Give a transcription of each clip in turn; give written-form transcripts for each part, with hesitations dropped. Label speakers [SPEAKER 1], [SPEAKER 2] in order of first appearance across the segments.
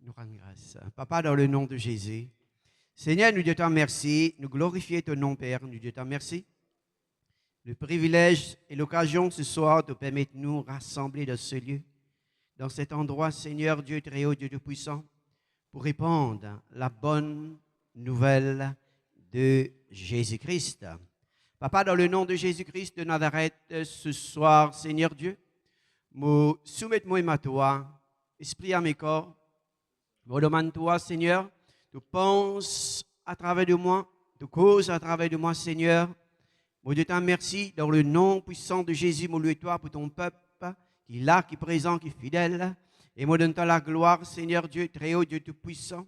[SPEAKER 1] Nous rendons grâce. Papa, dans le nom de Jésus, Seigneur, nous te remercions, nous glorifions ton nom, Père, nous te remercions. Le privilège et l'occasion ce soir te permettent de nous rassembler dans ce lieu, dans cet endroit, Seigneur Dieu très haut, Dieu tout-puissant, pour répandre la bonne nouvelle de Jésus-Christ. Papa, dans le nom de Jésus-Christ de Nazareth, ce soir, Seigneur Dieu, me soumettez-moi à toi, esprit à mes corps. Je demande toi, Seigneur, tu penses à travers de moi, tu causes à travers de moi, Seigneur. Je te remercie dans le nom puissant de Jésus, mon Dieu, toi, pour ton peuple qui est là, qui est présent, qui est fidèle. Et moi, donne-toi la gloire, Seigneur Dieu, très haut, Dieu tout-puissant,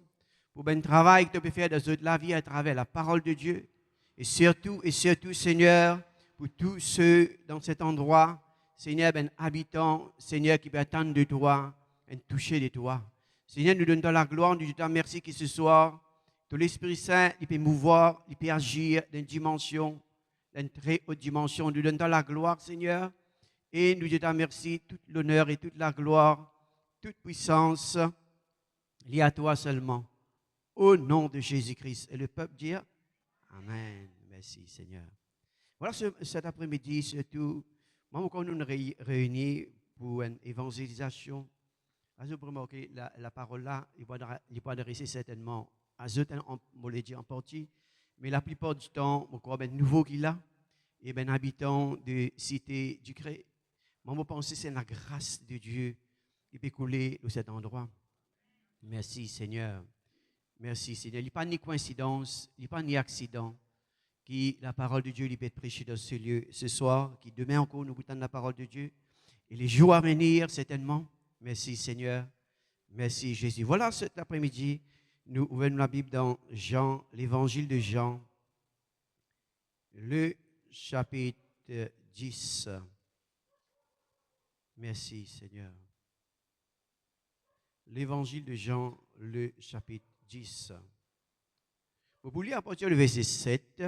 [SPEAKER 1] pour le travail que tu peux faire dans la vie à travers la parole de Dieu. Et surtout, Seigneur, pour tous ceux dans cet endroit, Seigneur, ben habitants, Seigneur, qui peuvent attendre de toi, et toucher de toi. Seigneur, nous donnons la gloire, nous te remercions que ce soir, tout l'Esprit Saint, il peut mouvoir, il peut agir dans une dimension, dans une très haute dimension. Nous donnons la gloire, Seigneur, et nous te remercions, toute l'honneur et toute la gloire, toute puissance, liée à toi seulement, au nom de Jésus-Christ. Et le peuple dit Amen. Merci, Seigneur. Voilà cet après-midi, surtout, moi, quand nous nous réunis pour une évangélisation, vous remarquez, la parole là, il va adresser certainement à eux, on l'a dit en partie, mais la plupart du temps, je crois, ben nouveau qu'il a, et ben habitant de cité du Cré. Moi, je pense que c'est la grâce de Dieu qui peut couler dans cet endroit. Merci, Seigneur. Merci, Seigneur. Il n'y a pas ni coïncidence, il n'y a pas ni accident que la parole de Dieu peut être prêchée dans ce lieu ce soir, qui demain encore nous goûtons la parole de Dieu. Et les jours à venir, certainement. Merci Seigneur. Merci Jésus. Voilà cet après-midi, nous ouvrons la Bible dans Jean, l'évangile de Jean, le chapitre 10. Merci Seigneur. L'évangile de Jean, le chapitre 10. Vous lire à partir du verset 7.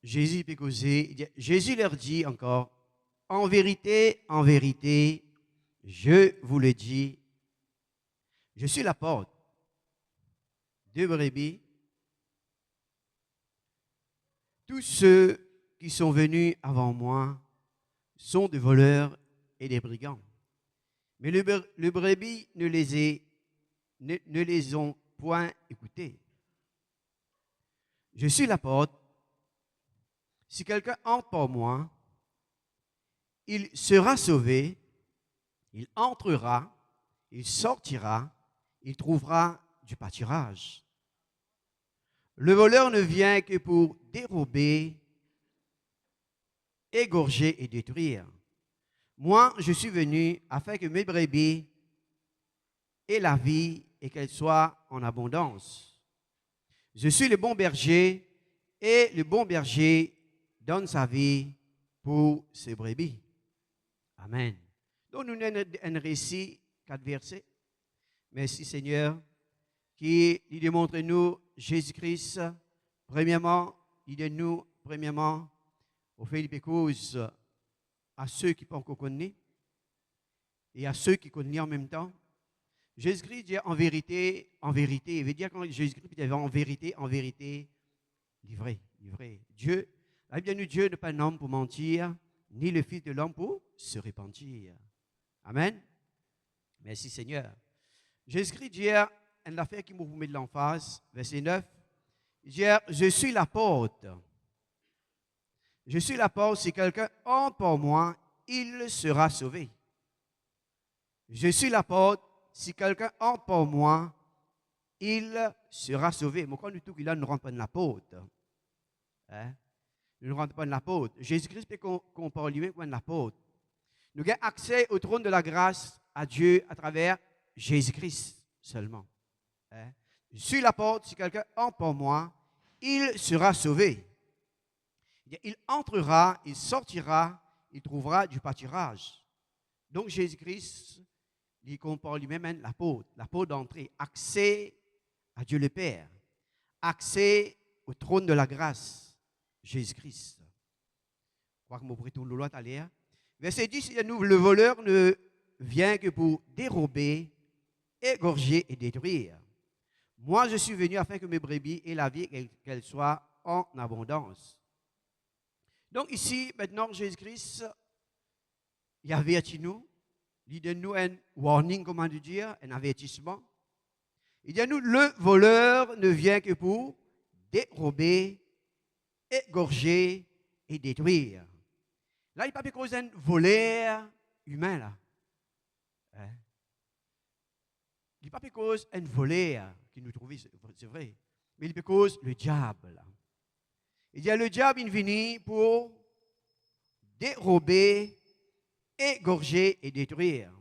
[SPEAKER 1] Jésus peut causer. Jésus leur dit encore, en vérité, je vous le dis, je suis la porte de brebis. Tous ceux qui sont venus avant moi sont des voleurs et des brigands. Mais le brebis ne les ont point écoutés. Je suis la porte. Si quelqu'un entre par moi, il sera sauvé, il entrera, il sortira, il trouvera du pâturage. Le voleur ne vient que pour dérober, égorger et détruire. Moi, je suis venu afin que mes brebis aient la vie et qu'elles soient en abondance. Je suis le bon berger et le bon berger donne sa vie pour ses brebis. Amen. Donc, nous avons un récit, 4 versets. Merci Seigneur, qui démontre nous Jésus-Christ. Premièrement, il dit nous, au fait des causes à ceux qui ne pas connaître et à ceux qui connaissent en même temps. Jésus-Christ dit en vérité, il veut dire quand Jésus-Christ dit en vérité, livré. Dieu, la Bible dit Dieu n'est pas un homme pour mentir, ni le Fils de l'homme pour se repentir. Amen. Merci Seigneur. Jésus-Christ dit une affaire qui vous met de l'emphase, verset 9. Il dit, je suis la porte. Je suis la porte, si quelqu'un entre par moi, il sera sauvé. Je suis la porte, si quelqu'un entre par moi, il sera sauvé. Mais quand nous tout qu'il a, nous ne rentre pas dans la porte. Hein? Nous ne rentrons pas dans la porte. Jésus-Christ peut qu'on parle lui-même comme la porte. Nous avons accès au trône de la grâce à Dieu à travers Jésus-Christ seulement. Hein? Je suis la porte, si quelqu'un entre par moi, il sera sauvé. Il entrera, il sortira, il trouvera du pâturage. Donc Jésus-Christ, il compare lui-même la porte d'entrée, accès à Dieu le Père, accès au trône de la grâce, Jésus-Christ. Je crois que mon préton l'autre à l'air. Verset 10, il nous, le voleur ne vient que pour dérober, égorger et détruire. Moi, je suis venu afin que mes brebis aient la vie, qu'elles soient en abondance. Donc ici, maintenant, Jésus-Christ, il avertit nous, il donne nous un warning, comment dire, un avertissement. Il dit à nous, le voleur ne vient que pour dérober, égorger et détruire. Là, il n'y a pas cause d'un voleur humain, là. Hein? Il n'y a pas cause d'un voleur qui nous trouve, c'est vrai. Mais il peut cause le diable. Là. Il dit, le diable, il vient pour dérober, égorger et détruire.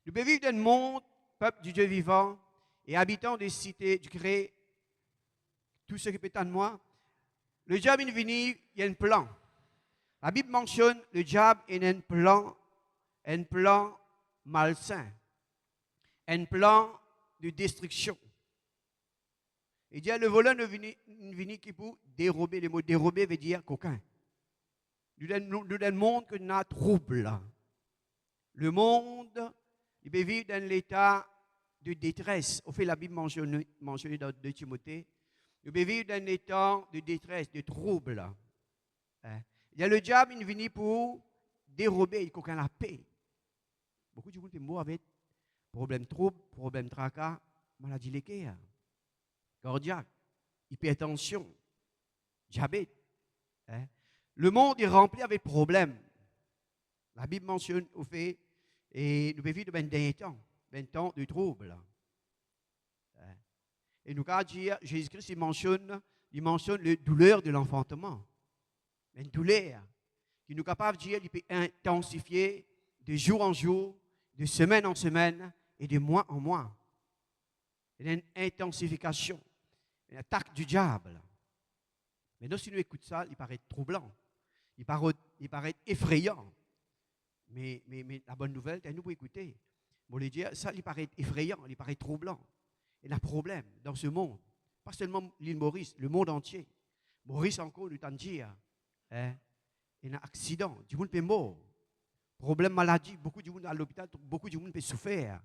[SPEAKER 1] Nous pouvons vivre dans le monde, peuple du Dieu vivant, et habitants des cités du Créé, tout ce qui peut être de moi. Le diable, il vient, il y a un plan. La Bible mentionne le diable est un plan malsain, un plan de destruction. Il dit, le voleur ne vient que pour dérober. Le mot dérober veut dire coquin. Nous dans le monde que nous avons trouble. Le monde, il peut vivre dans l'état de détresse. Au fait, la Bible mentionne dans 2 Timothée, il peut vivre dans l'état de détresse, de trouble. Il y a le diable, il vient pour dérober, il coquin la paix. Beaucoup de gens sont morts avec problème trouble, problème tracas, maladie lécaire, cardiaque, hypertension, diabète. Le monde est rempli avec problèmes. La Bible mentionne au fait, et nous vivons dans un temps de trouble. Et nous allons dire, Jésus-Christ, il mentionne la douleur de l'enfantement. Une douleur qui nous est capable de dire qu'il peut intensifier de jour en jour, de semaine en semaine et de mois en mois. Il y a une intensification, une attaque du diable. Mais si nous écoutons ça, il paraît troublant, il paraît effrayant. Mais la bonne nouvelle, c'est nous pour écouter. Bon, les dire, ça, il paraît effrayant, il paraît troublant. Il y a un problème dans ce monde, pas seulement l'île Maurice, le monde entier. Maurice encore, nous t'en dire. Il y a un accident, du monde peut mort. Problème maladie, beaucoup de monde à l'hôpital, beaucoup de monde peut souffrir.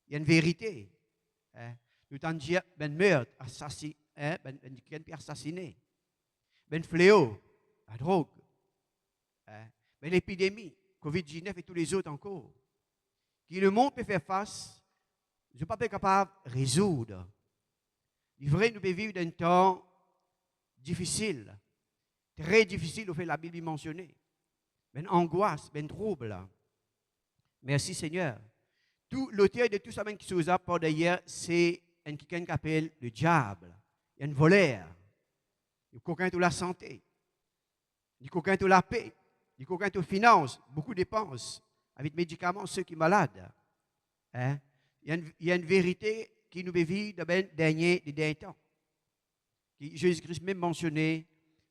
[SPEAKER 1] Il y a une vérité. Nous t'en dire, meurtre, assassiné, quelqu'un peut assassiner. Fléau, la drogue. L'épidémie, Covid-19 et tous les autres encore. Qui le monde peut faire face, je ne suis pas capable de résoudre. Il est vrai, nous pouvons vivre dans un temps difficile. Très difficile, au fait, la Bible mentionnée. Ben angoisse, ben trouble. Merci Seigneur. Tout l'auteur de tout ça qui se usa par d'ailleurs, c'est quelqu'un qui appelle le diable. Il y a un voleur. Il y a quelqu'un de la santé. Il y a quelqu'un de la paix. Il y a quelqu'un de finances, beaucoup de dépenses, avec médicaments, ceux qui sont malades. Il y a une vérité qui nous vit dans les derniers temps. Jésus-Christ même mentionné,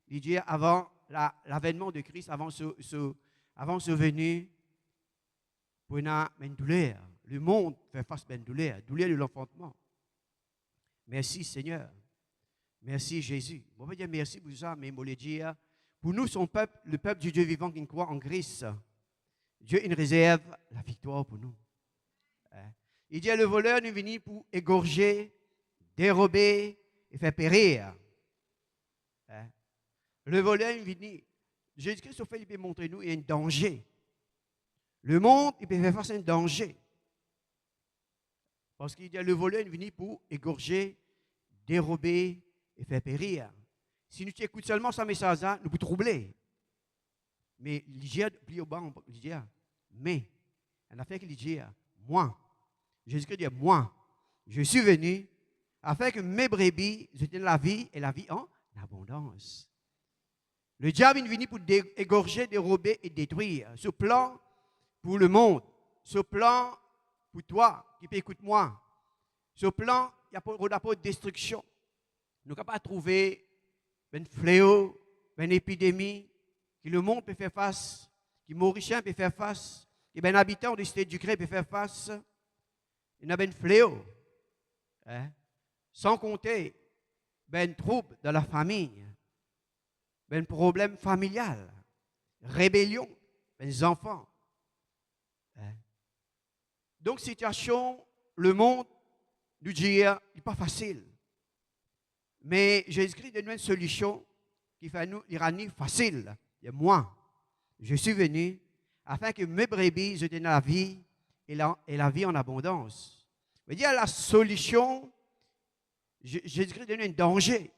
[SPEAKER 1] il dit avant l'avènement de Christ, avant ce venu, pour une douleur. Le monde fait face à une douleur de l'enfantement. Merci Seigneur. Merci Jésus. Je vais dire merci pour ça, mais je vais dire, pour nous, son peuple, le peuple du Dieu vivant qui croit en Christ, Dieu il réserve la victoire pour nous. Il dit, le voleur n'est venu pour égorger, dérober et faire périr. Le voleur est venu. Jésus-Christ, au fait, il peut montrer nous, il y a un danger. Le monde, il peut faire face à un danger. Parce qu'il dit, le voleur est venu pour égorger, dérober et faire périr. Si nous écoutons seulement ce message-là, nous pouvons troubler. Mais l'Igia, plus au bas, on dit, mais, en affaire qu'il dit, moi, Jésus-Christ dit, moi, je suis venu afin que mes brebis aient la vie et la vie en abondance. Le diable est venu pour égorger, dérober et détruire. Ce plan pour le monde, ce plan pour toi qui peut écouter moi, ce plan, il y a pour destruction. Nous ne pouvons pas trouver un fléau, une épidémie, que le monde peut faire face, que Mauricien peut faire face, que un habitant de cité du Cré peut faire face. Il y a un fléau. Sans compter un trouble dans la famille, un problème familial, rébellion, les enfants. Donc, situation le monde nous dit qu'il n'est pas facile. Mais Jésus-Christ donne une solution qui fait nous l'Iranie facile. Et moi, je suis venu afin que mes brebis aient la vie et la vie en abondance. Mais il y a la solution. Jésus-Christ donne un danger.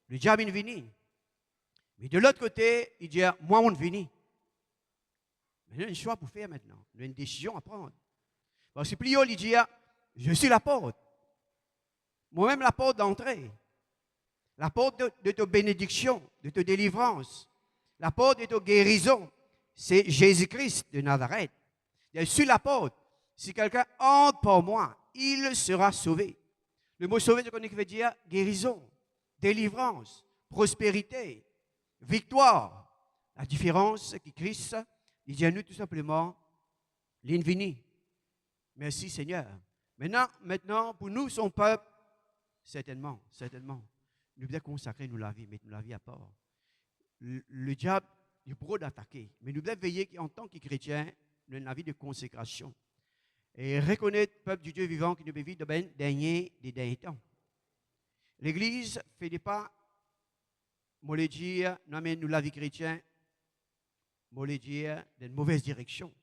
[SPEAKER 1] Le diable est venu. Mais de l'autre côté, il dit, moi, on est venu. Mais il y a un choix pour faire maintenant. Il y a une décision à prendre. Parce que plus il dit, je suis la porte. Moi-même, la porte d'entrée. La porte de ta bénédiction, de ta délivrance. La porte de ta guérison. C'est Jésus-Christ de Nazareth. Je suis la porte. Si quelqu'un entre par moi, il sera sauvé. Le mot sauvé, c'est ce veut dire guérison, délivrance, prospérité, victoire. La différence, c'est que Christ, il dit à nous tout simplement, l'infini. Merci Seigneur. Maintenant, pour nous, son peuple, certainement, nous devons consacrer nous la vie, mettre nous la vie à part. Le diable, il pourra d'attaquer, mais nous devons veiller qu'en tant que chrétiens, nous avons la vie de consécration. Et reconnaître le peuple du Dieu vivant qui nous vit de des derniers temps. L'Église ne fait pas, moi le dire, non mais nous la vie chrétienne, moi le dire, dans une mauvaise direction.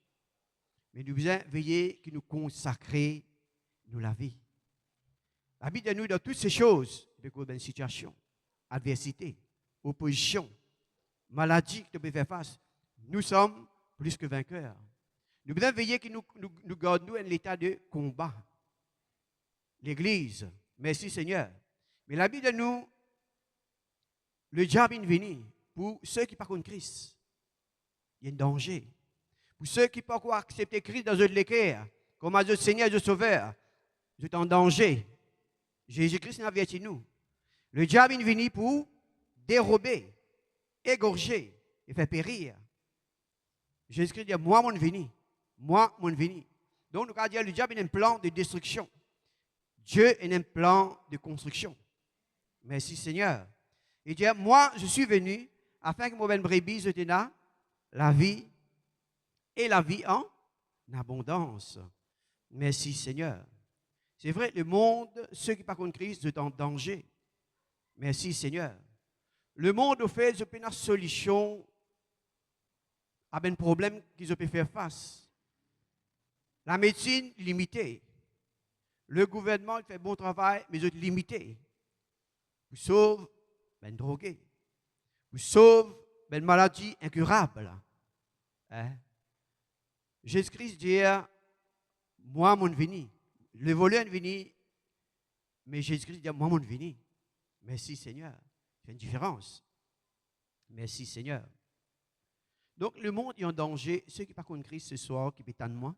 [SPEAKER 1] Mais nous devons veiller que nous consacrer nous la vie. La Bible de nous dans toutes ces choses, dans une situation, adversité, opposition, maladie que nous pouvons faire face, nous sommes plus que vainqueurs. Nous devons veiller que nous gardons un état de combat. L'Église, merci Seigneur. Mais la Bible de nous, le diable est venu pour ceux qui ne parlent pas Christ. Il y a un danger. Pour ceux qui ne peuvent pas accepter Christ dans une équerre, comme notre Seigneur et notre Sauveur, vous êtes en danger. Jésus-Christ n'a averti nous. Le diable est venu pour dérober, égorger et faire périr. Jésus-Christ dit, moi, mon venu. Moi, mon venu. Donc, nous allons dire, le diable est un plan de destruction. Dieu est un plan de construction. Merci Seigneur. Il dit, moi, je suis venu afin que mon brebis ait la vie et la vie en abondance. Merci Seigneur. C'est vrai, le monde, ceux qui ne parlent pas de Christ, sont en danger. Merci Seigneur. Le monde, au fait, je peux une solution à un problème qu'ils peuvent faire face. La médecine, limitée. Le gouvernement il fait bon travail, mais il est limité. Vous sauvez une drogué. Vous sauvez une maladie incurable. Hein? Jésus-Christ dit, moi, mon venu. Le voleur est venu, mais Jésus-Christ dit, moi, mon venu. Merci Seigneur. C'est une différence. Merci Seigneur. Donc, le monde est en danger. Ceux qui ne parlent pas de Christ ce soir, qui pétannent moi.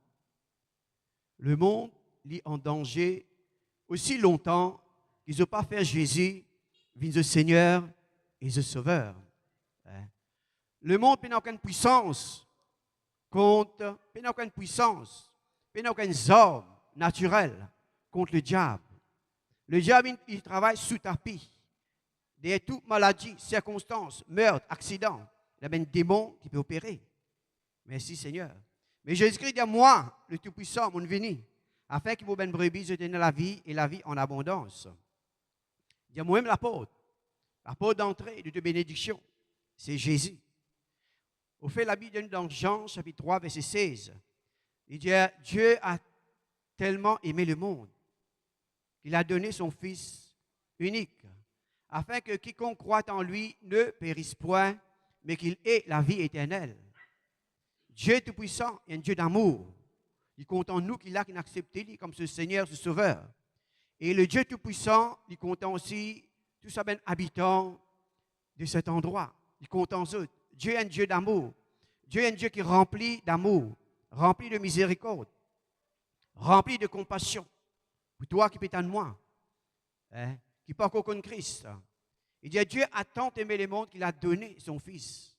[SPEAKER 1] Le monde est en danger aussi longtemps qu'ils n'ont pas fait Jésus, le Seigneur et le Sauveur. Le monde n'a aucune puissance contre, n'a aucune puissance, n'a aucune arme naturelle contre le diable. Le diable, il travaille sous tapis. Derrière toute maladie, circonstance, meurtre, accident, il y a un démon qui peut opérer. Merci Seigneur. Mais Jésus-Christ dit, moi, le Tout-Puissant, mon venu, afin que vos bonnes brebis aient la vie et la vie en abondance. Il dit, moi-même la porte d'entrée de bénédiction, c'est Jésus. Au fait, la Bible donne dans Jean, chapitre 3, verset 16. Il dit, Dieu a tellement aimé le monde qu'il a donné son Fils unique, afin que quiconque croit en lui ne périsse point, mais qu'il ait la vie éternelle. Dieu Tout-Puissant est un Dieu d'amour. Il compte en nous qu'il a accepté comme ce Seigneur, ce Sauveur. Et le Dieu Tout-Puissant, il compte aussi tous les habitants de cet endroit. Il compte en eux. Dieu est un Dieu d'amour. Dieu est un Dieu qui est rempli d'amour, rempli de miséricorde, rempli de compassion. Pour toi qui pétane moi, qui ne pas encore connaître Christ. Il dit, Dieu a tant aimé le monde qu'il a donné son Fils.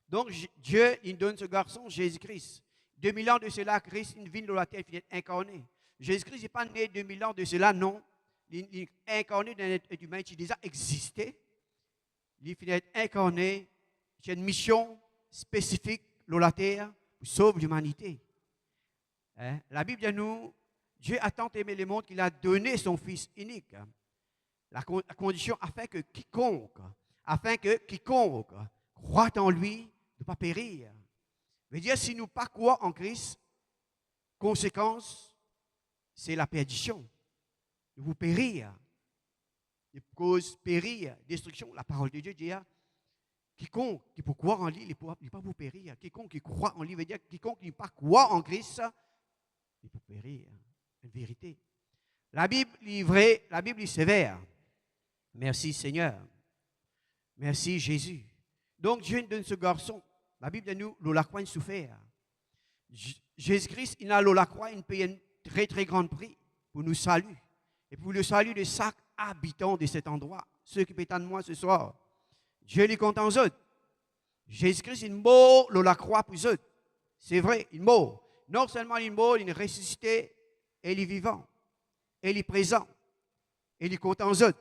[SPEAKER 1] Donc, Dieu, il donne ce garçon, Jésus-Christ. 2000 ans de cela, Christ, il vient de la terre, il est incarné. Jésus-Christ n'est pas né 2000 ans de cela, non. Il est incarné d'un être humain qui a déjà existé. Il est incarné. Il a une mission spécifique sur la terre pour sauver l'humanité. La Bible dit nous, Dieu a tant aimé le monde qu'il a donné son Fils unique. La condition afin que quiconque croit en lui ne pas périr. Veut dire, si nous ne pas croyons en Christ, conséquence, c'est la perdition. Nous vous périr. Il cause périr, destruction. La parole de Dieu dit, quiconque qui peut croire en lui, il ne peut pas vous périr. Quiconque qui croit en lui, veut dire quiconque qui ne pas croire en Christ, il peut périr. Une vérité. La Bible est vraie, la Bible est sévère. Merci Seigneur. Merci Jésus. Donc Dieu nous donne ce garçon. La Bible de nous, la croix, il souffert. Jésus-Christ, il a la croix, il paye un très très grand prix pour nous saluer. Et pour le salut de chaque habitant de cet endroit. Ceux qui pétannent moi ce soir. Dieu les compte en eux. Jésus-Christ, il mort la croix pour eux. C'est vrai, il mort. Non seulement il mort, il est ressuscité, et il est vivant. Et il est présent. Et il compte en eux.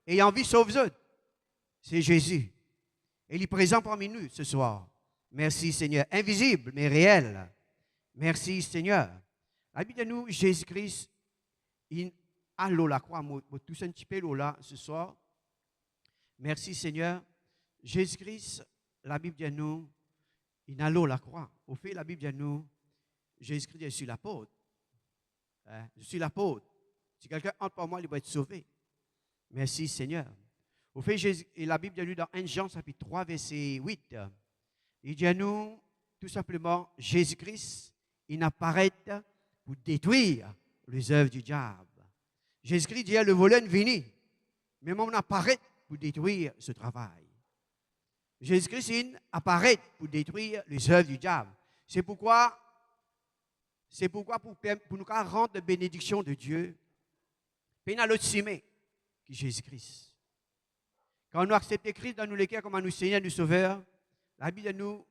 [SPEAKER 1] Et il a envie sauve eux. C'est Jésus. Et il est présent parmi nous ce soir. Merci Seigneur. Invisible, mais réel. Merci Seigneur. La Bible de nous, Jésus-Christ, il a la croix. Moi, tous un petit peu là ce soir. Merci Seigneur. Jésus-Christ, la Bible de nous, il a la croix. Au fait, la Bible de nous, Jésus-Christ, je suis l'apôtre. Je suis l'apôtre. Si quelqu'un entre par moi, il va être sauvé. Merci Seigneur. Au fait, et la Bible de nous, dans 1 Jean, chapitre 3, verset 8, il dit à nous, tout simplement, Jésus-Christ, il apparaît pour détruire les œuvres du diable. Jésus-Christ dit, le voleur ne vient, mais on apparaît pour détruire ce travail. Jésus-Christ il apparaît pour détruire les œuvres du diable. C'est pourquoi pour nous rendre la bénédiction de Dieu, puis l'autre semé, qui est Jésus-Christ. Quand nous acceptons Christ dans nos cœurs comme nous Seigneur, nous Sauveur, la Bible de nous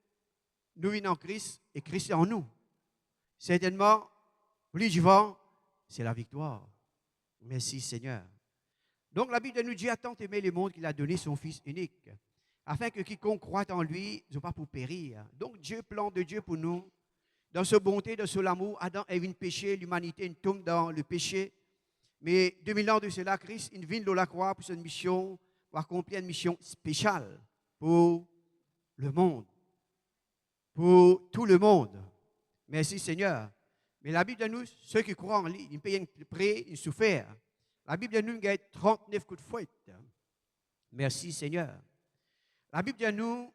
[SPEAKER 1] venons en Christ et Christ est en nous. Certainement, plus du vent, c'est la victoire. Merci Seigneur. Donc la Bible de nous dit, a tant aimé le monde qu'il a donné son Fils unique, afin que quiconque croit en lui ne soit pas pour périr. Donc Dieu, plan de Dieu pour nous, dans sa bonté, dans son amour, Adam et Ève péché, l'humanité tombe dans le péché. Mais 2000 ans de cela, Christ, il vient de la croix pour cette mission, pour accomplir une mission spéciale pour le monde, pour tout le monde. Merci Seigneur. Mais la Bible de nous, ceux qui croient en lui, ils payent un prix, ils souffrent. La Bible de nous, il y a 39 coups de fouet. Merci Seigneur. La Bible de nous,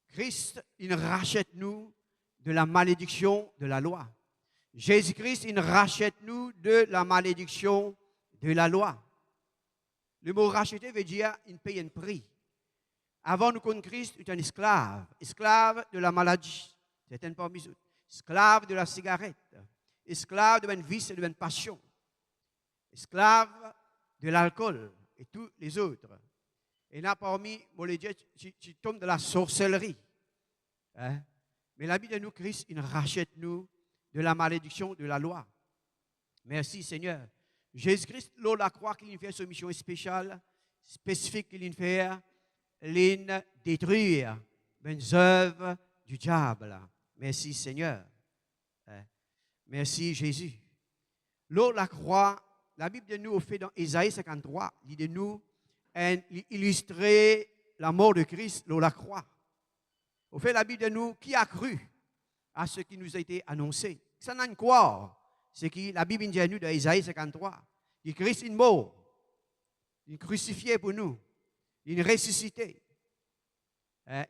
[SPEAKER 1] Christ, il rachète nous de la malédiction de la loi. Jésus-Christ, il rachète nous de la malédiction de la loi. Le mot racheter veut dire il paye un prix. Avant nous connaître Christ, il était un esclave. Esclave de la maladie. Certaines parmi eux. Esclave de la cigarette. Esclave de une vice et de une passion. Esclave de l'alcool et tous les autres. Et là, parmi, tu tombes de la sorcellerie. Hein? Mais la Bible de nous, Christ, il rachète nous de la malédiction de la loi. Merci Seigneur. Jésus-Christ, l'eau la croix qu'il fait cette mission spéciale, spécifique qu'il fait, il détruire les œuvres du diable. Merci Seigneur. Merci Jésus. L'eau la croix, la Bible de nous fait dans Ésaïe 53, il dit de nous illustrer la mort de Christ, l'eau la croix. Au fait, la Bible de nous, qui a cru à ce qui nous a été annoncé? Ça n'a quoi? C'est que la Bible dit à nous dans Ésaïe 53, que Christ est mort, il est crucifié pour nous, il est ressuscité.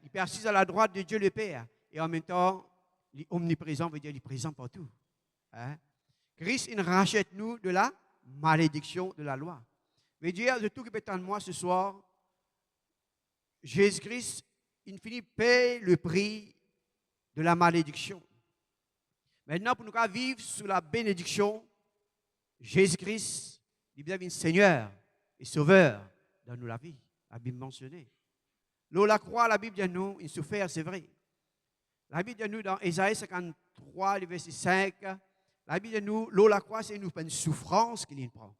[SPEAKER 1] Il persiste à la droite de Dieu le Père et en même temps, il est omniprésent, veut dire qu'il est présent partout. Christ, il rachète nous de la malédiction de la loi. Veut dire, de tout qui peut en moi ce soir, Jésus-Christ, il finit payer le prix de la malédiction. Maintenant, pour nous vivre sous la bénédiction, Jésus-Christ, il est Seigneur et Sauveur dans nous la vie. La Bible mentionnée. L'eau la croix, la Bible dit nous, il souffert, c'est vrai. La Bible dit nous dans Ésaïe 53, le verset 5, la Bible dit nous, l'eau la croix, c'est une souffrance qu'il nous prend.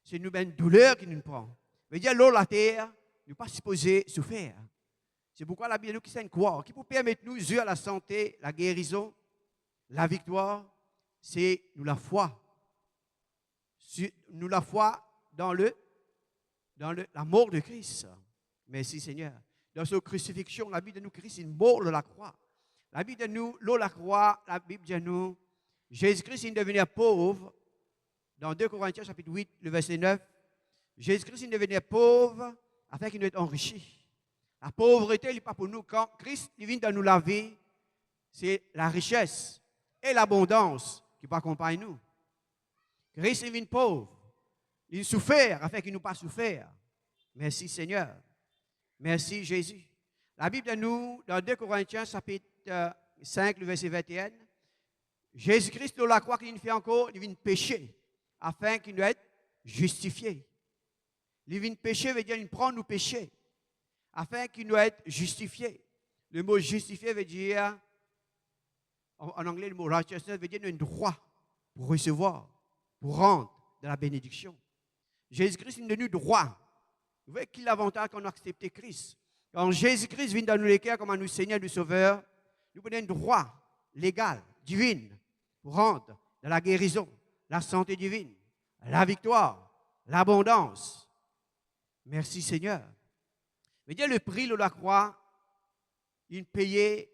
[SPEAKER 1] C'est une douleur qu'il nous prend. Veut dire l'eau la terre, nous pas supposé souffrir. C'est pourquoi la Bible dit nous qui c'est une croix, qui peut permettre nous, Dieu, à la santé, la guérison, la victoire, c'est nous la foi. Nous la foi dans la mort de Christ. Merci Seigneur. Dans sa crucifixion, la Bible de nous, Christ est mort de la croix. La Bible de nous, l'eau la croix, la Bible de nous, Jésus-Christ est devenu pauvre. Dans 2 Corinthiens chapitre 8, le verset 9, Jésus-Christ est devenu pauvre afin qu'il nous soit enrichi. La pauvreté n'est pas pour nous. Quand Christ vient dans nous la vie, c'est la richesse et l'abondance qui accompagnent nous. Christ est venu pauvre. Il souffert afin qu'il ne nous pas souffert. Merci Seigneur. Merci Jésus. La Bible de nous, dans 2 Corinthiens chapitre 5, le verset 21, Jésus-Christ, nous la croix qu'il fait encore, il vient pécher afin qu'il nous soit justifié. Il vient pécher veut dire qu'il prend nos péchés afin qu'il nous soit justifié. Le mot justifié veut dire, en anglais, le mot righteousness veut dire un droit pour recevoir, pour rendre de la bénédiction. Jésus-Christ est devenu droit. Vous voyez quel avantage quand on a accepté Christ. Quand Jésus-Christ vient dans nos cœurs comme un Seigneur, nous Sauveur, nous prenons un droit légal, divin, pour rendre de la guérison, la santé divine, la victoire, l'abondance. Merci Seigneur. Mais dire le prix de la croix, il payait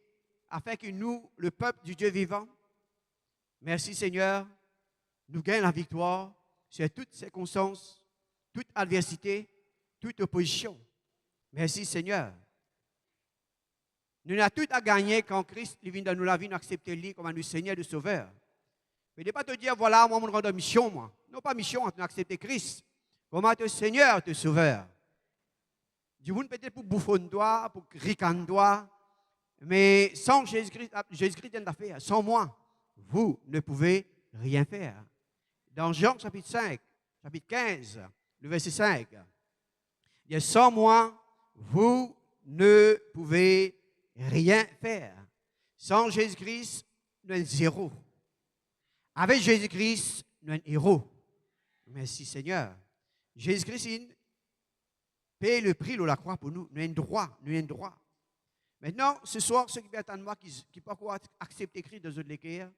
[SPEAKER 1] afin que nous, le peuple du Dieu vivant, merci Seigneur, nous gagnons la victoire sur toutes circonstances, toute adversité, toute opposition. Merci Seigneur. Nous avons tout à gagner quand Christ vient dans nous la vie, nous accepter lui comme un Seigneur de Sauveur. Mais ne pas te dire, voilà, moi, je me rends mission, moi. Non, pas mission, tu as accepté Christ. Comment te Seigneur, te Sauveur. Du monde peut-être pour bouffonner toi, pour ricaner toi, mais sans Jésus-Christ, Jésus-Christ vient d'affaire. Sans moi, vous ne pouvez rien faire. Dans Jean chapitre 5, chapitre 15, le verset 5, il y a sans moi, vous ne pouvez rien faire. Sans Jésus-Christ, nous sommes zéro. Avec Jésus-Christ, nous sommes héros. Merci Seigneur. Jésus-Christ paye le prix de la croix pour nous. Nous avons droit. Nous avons droit. Maintenant, ce soir, ceux qui attendent moi, qui ne peuvent pas accepter Christ dans une équerre,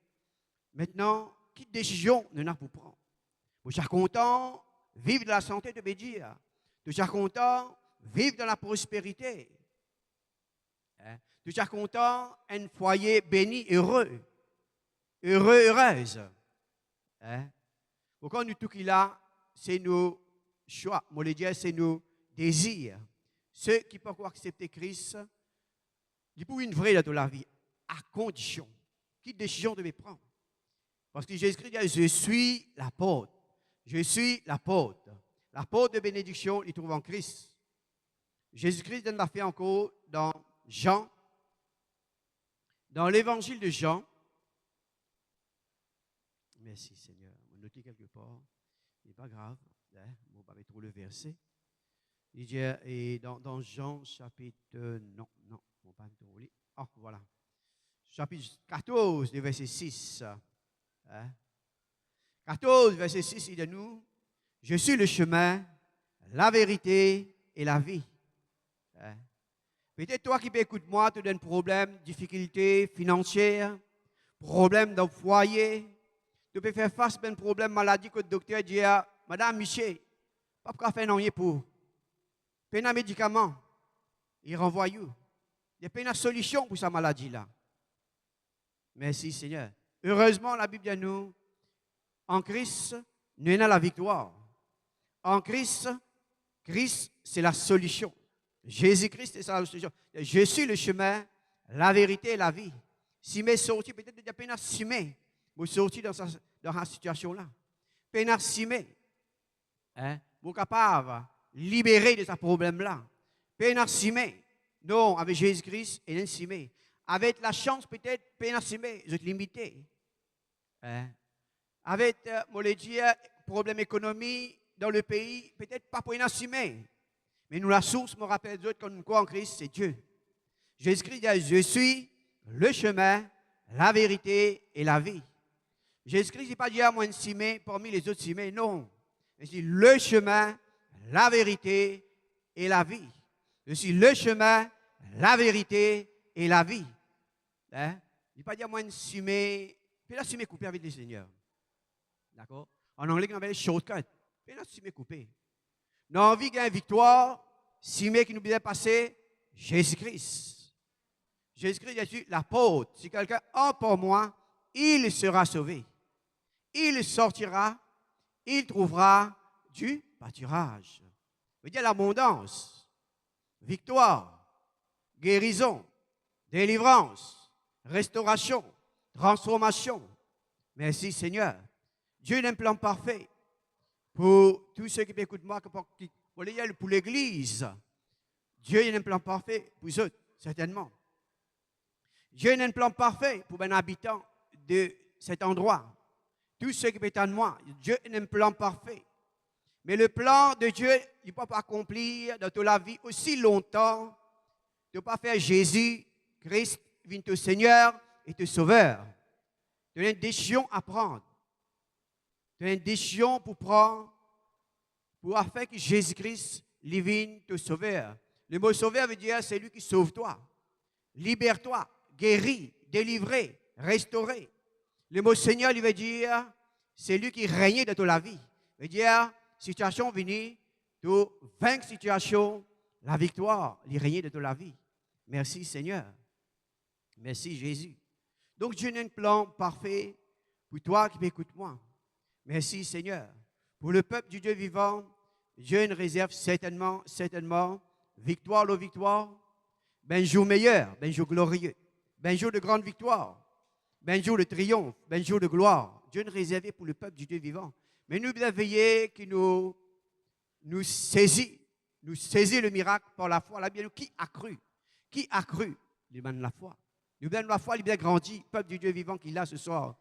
[SPEAKER 1] maintenant, quelle décision nous avons pour prendre? Vous êtes content, vivre de la santé de bédir. Vous êtes content, vivre dans la prospérité. Vous êtes content, un foyer béni, heureux. Heureux, heureuse. Pourquoi nous tout qu'il a, c'est nos choix. Moi, le dire, c'est nos désirs. Ceux qui peuvent accepter Christ, ils peuvent une vraie dans la vie, à condition. Quelle décision devez prendre? Parce que Jésus-Christ dit, je suis la porte. Je suis la porte. La porte de bénédiction, il trouve en Christ. Jésus-Christ l'a fait encore dans Jean. Dans l'évangile de Jean. Merci Seigneur. On note quelque part. Ce n'est pas grave. On ne va pas trop le verset. Il dit, et dans Jean chapitre, non, on va pas trop lire. Oh, voilà. Chapitre 14, verset 6. 14, verset 6, il dit nous, je suis le chemin, la vérité et la vie. Peut-être toi qui écoutes moi, tu as un problème, difficulté financière, problème dans le foyer, tu peux faire face à un problème maladie que le docteur dit à Madame Michel, pas faire non pour. Pas un médicament, il renvoie vous. Il n'y a pas une solution pour sa maladie-là. Merci Seigneur. Heureusement, la Bible dit nous, en Christ, nous avons la victoire. En Christ, Christ, c'est la solution. Jésus-Christ, c'est la solution. Je suis le chemin, la vérité et la vie. Si mes sorties, peut-être il y a peine à simer, vous sortir dans cette situation-là. Peine à simer. Vous êtes capable de libérer de ce problème-là. Peine à simer. Non, avec Jésus-Christ, il est simé. Avec la chance, peut-être, peine à simer, vous êtes limité. Avec, moi le dire, problème économique dans le pays, peut-être pas pour une assumer. Mais nous, la source, me rappelle d'autres, quand nous croyons en Christ, c'est Dieu. Jésus-Christ dit, je suis le chemin, la vérité et la vie. Jésus-Christ n'est pas dit à moi de simer parmi les autres simés, non. Il dit le chemin, la vérité et la vie. Je suis le chemin, la vérité et la vie. Il n'est pas dit à moi de simer Puis là, si je coupé avec le Seigneur. D'accord? En anglais, on appelle shortcut. Puis là, si je coupé. Dans la vie, il y a une victoire. Si je qui nous bien passer, Jésus-Christ. Jésus-Christ est dit, l'apôtre. Si quelqu'un a pour moi, il sera sauvé. Il sortira, il trouvera du pâturage. Ça veut dire l'abondance, victoire, guérison, délivrance, restauration, transformation. Merci Seigneur. Dieu a un plan parfait pour tous ceux qui écoutent moi, pour l'Église. Dieu a un plan parfait pour eux, certainement. Dieu a un plan parfait pour un habitant de cet endroit. Tous ceux qui pétonnent moi, Dieu a un plan parfait. Mais le plan de Dieu, il ne peut pas accomplir dans toute la vie aussi longtemps. Tu ne peux pas faire Jésus, Christ, vient te Seigneur et te Sauveur. Tu as une décision à prendre. Tu as une décision pour prendre, pour faire que Jésus-Christ vienne te Sauveur. Le mot Sauveur veut dire c'est lui qui sauve toi, libère-toi, guérit, délivrer, restaurer. Le mot Seigneur, il veut dire c'est lui qui règne dans toute la vie. Il veut dire situation venue, de vaincre situation, la victoire, il règne de toute la vie. Merci Seigneur. Merci Jésus. Donc Dieu a un plan parfait pour toi qui m'écoutes moi. Merci Seigneur. Pour le peuple du Dieu vivant, Dieu une réserve certainement, victoire la victoire, ben jour meilleur, ben jour glorieux, ben jour de grande victoire, ben jour de triomphe, ben jour de gloire. Dieu a réservé pour le peuple du Dieu vivant. Mais nous devons veiller qu'il nous saisit le miracle par la foi. Là, bien, qui a cru? Qui a cru? Il demande la foi. Nous devons la foi, il bien grandi, peuple du Dieu vivant qui est là ce soir.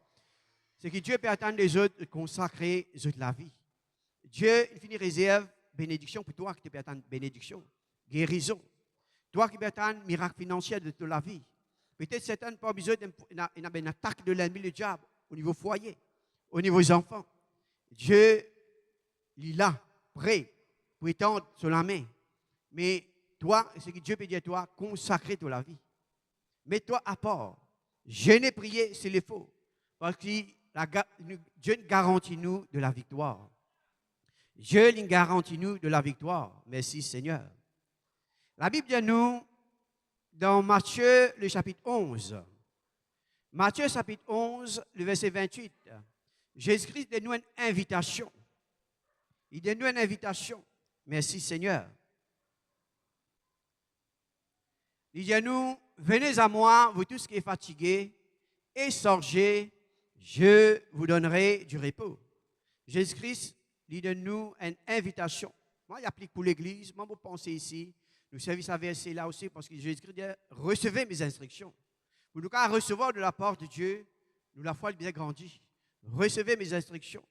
[SPEAKER 1] C'est que Dieu peut attendre les autres, consacrer les autres la vie. Dieu, il finit réserve, bénédiction pour toi qui te peut attendre bénédiction, guérison. Toi qui peux attendre miracle financier de toute la vie. Peut-être certains n'ont pas besoin d'une attaque de l'ennemi, le diable, au niveau foyer, au niveau des enfants. Dieu, il est là, prêt, pour étendre sur la main. Mais toi, ce que Dieu peut dire à toi, consacrer toute la vie. Mets-toi à part. Jeûner, prier, c'est le faux. Parce que Dieu garantit nous de la victoire. Dieu garantit nous de la victoire. Merci Seigneur. La Bible dit nous, dans Matthieu, le chapitre 11. Matthieu, chapitre 11, le verset 28. Jésus-Christ donne nous une invitation. Il donne nous une invitation. Merci Seigneur. Il dit à nous, venez à moi, vous tous qui êtes fatigués et sorgez, je vous donnerai du repos. Jésus-Christ lui donne nous une invitation. Moi, il applique pour l'Église. Moi, vous pensez ici, nous service à verser là aussi parce que Jésus-Christ dit, recevez mes instructions. Pour nous recevoir de la part de Dieu, nous la foi bien grandie. Recevez mes instructions.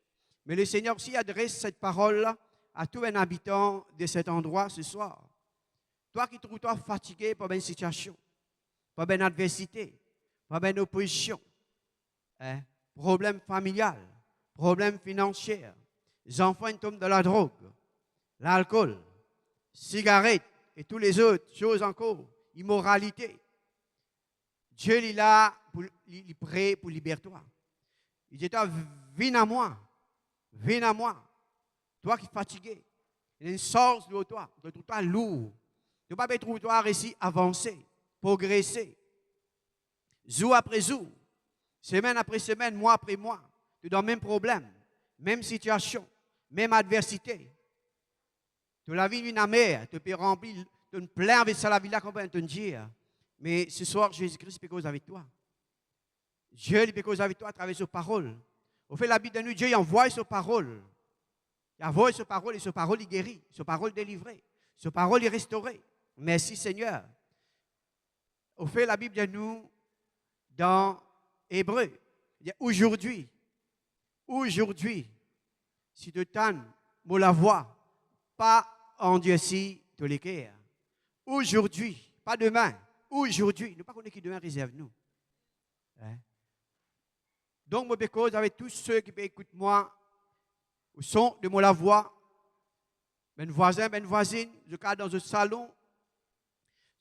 [SPEAKER 1] Mais le Seigneur aussi adresse cette parole-là à tout un habitant de cet endroit ce soir. Toi qui trouves-toi fatigué par une situation, par une adversité, par une opposition, problème familial, problème financier, les enfants tombent dans la drogue, l'alcool, cigarettes et toutes les autres choses encore, immoralité. Dieu est là, il est prêt pour libérer toi. Il dit, viens à moi, toi qui es fatigué. Il y a une source de toi, tu trouves lourd. Tu ne peux pas trouver toi ici avancer, progresser. Jour après jour, semaine après semaine, mois après mois, tu es dans le même problème, même situation, même adversité. Tu la vie d'une amère, tu peux remplir, tu te plains avec ça la vie là, comme on te dire. Mais ce soir, Jésus-Christ peut causer avec toi. Dieu peut causer avec toi à travers sa parole. Au fait, la Bible de nous, Dieu envoie sa parole. Il envoie sa parole et sa parole il guérit, sa parole délivrée, sa parole il restaurée. Merci Seigneur. Au fait, la Bible de nous, dans Hébreu, il y a aujourd'hui, si tu t'en me la voix, pas endurci tous les cœurs. Aujourd'hui, pas demain, aujourd'hui. Nous ne pas connaître qui demain réserve nous. Donc, je cause avec tous ceux qui écoutent moi, au son de la voix, mes voisins, mes voisines, je cadre dans un salon,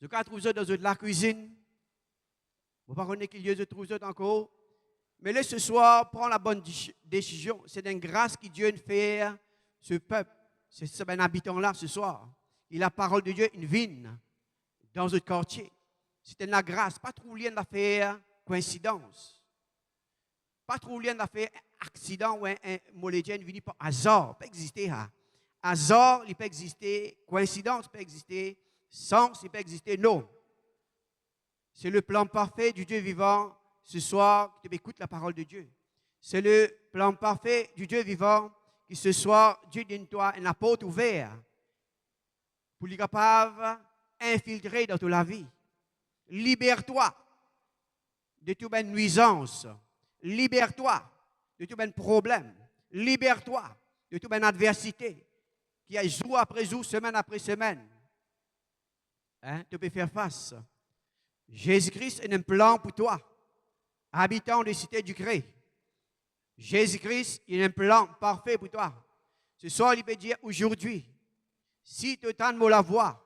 [SPEAKER 1] je cadre trouve dans la cuisine. Je ne pas connaître qui je trouve encore. Mais là, ce soir, prends la bonne décision. C'est une grâce que Dieu nous fait ce peuple, c'est un habitant-là ce soir. Et la parole de Dieu, une vigne dans notre quartier. C'était la grâce, pas trop lien d'affaire coïncidence. Pas trop lien d'affaire accident ou un mollédien venu par hasard. Il peut exister. Hein? Hasard, il peut exister. Coïncidence, il peut exister. Sens, il peut exister. Non. C'est le plan parfait du Dieu vivant. Ce soir, tu écoutes la parole de Dieu. C'est le plan parfait du Dieu vivant qui ce soir, Dieu donne-toi une porte ouverte pour être capable d'infiltrer dans toute la vie. Libère-toi de toute une nuisance. Libère-toi de tout un problème. Libère-toi de toute une adversité qui est jour après jour, semaine après semaine. Hein? Tu peux faire face. Jésus-Christ a un plan pour toi, habitant de Cité du Cré. Jésus-Christ a un plan parfait pour toi. Ce soir, il peut dire aujourd'hui, si tu entends la voix,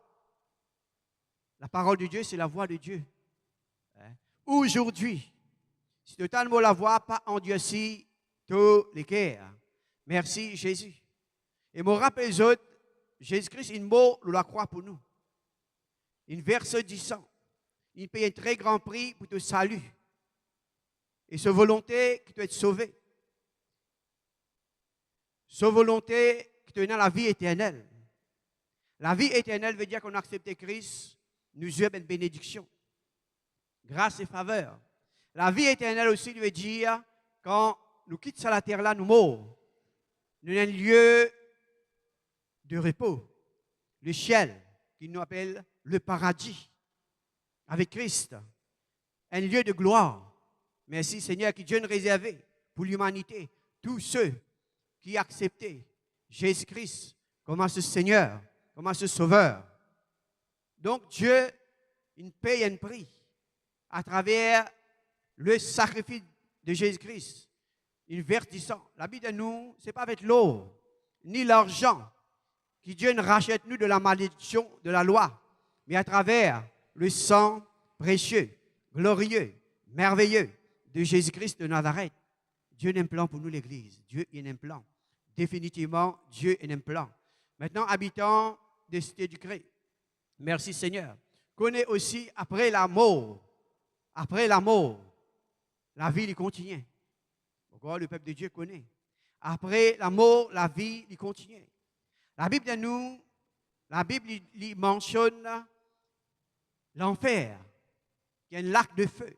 [SPEAKER 1] la parole de Dieu, c'est la voix de Dieu. Hein? Aujourd'hui, si tu entends la voix, pas endurci tous les cœurs. Merci Jésus. Et me rappelle les autres, Jésus-Christ, il mort la croix pour nous. Il verse du sang. Il paye un très grand prix pour te salut. Et sa volonté que tu es sauvé. Sa volonté que tu aies la vie éternelle. La vie éternelle veut dire qu'on a accepté Christ, nous avons une bénédiction. Grâce et faveur. La vie éternelle aussi veut dire quand nous quittons la terre là, nous mourons. Nous avons un lieu de repos. Le ciel, qui nous appelle le paradis. Avec Christ. Un lieu de gloire. Merci Seigneur, qui Dieu nous réservé pour l'humanité. Tous ceux qui ont accepté Jésus-Christ comme ce Seigneur, comme ce Sauveur. Donc Dieu, il paye un prix à travers le sacrifice de Jésus-Christ. Il verse du sang. La Bible de nous, ce n'est pas avec l'eau, ni l'argent, que Dieu nous rachète nous de la malédiction de la loi, mais à travers le sang précieux, glorieux, merveilleux de Jésus-Christ de Nazareth. Dieu a un plan pour nous, l'Église. Dieu a un plan. Définitivement, Dieu a un plan. Maintenant, habitants de Cité du Cré, merci Seigneur. Connais aussi, après la mort, la vie, il continue. Pourquoi le peuple de Dieu connaît? Après la mort, la vie, il continue. La Bible de nous, la Bible il mentionne l'enfer, qui est un lac de feu.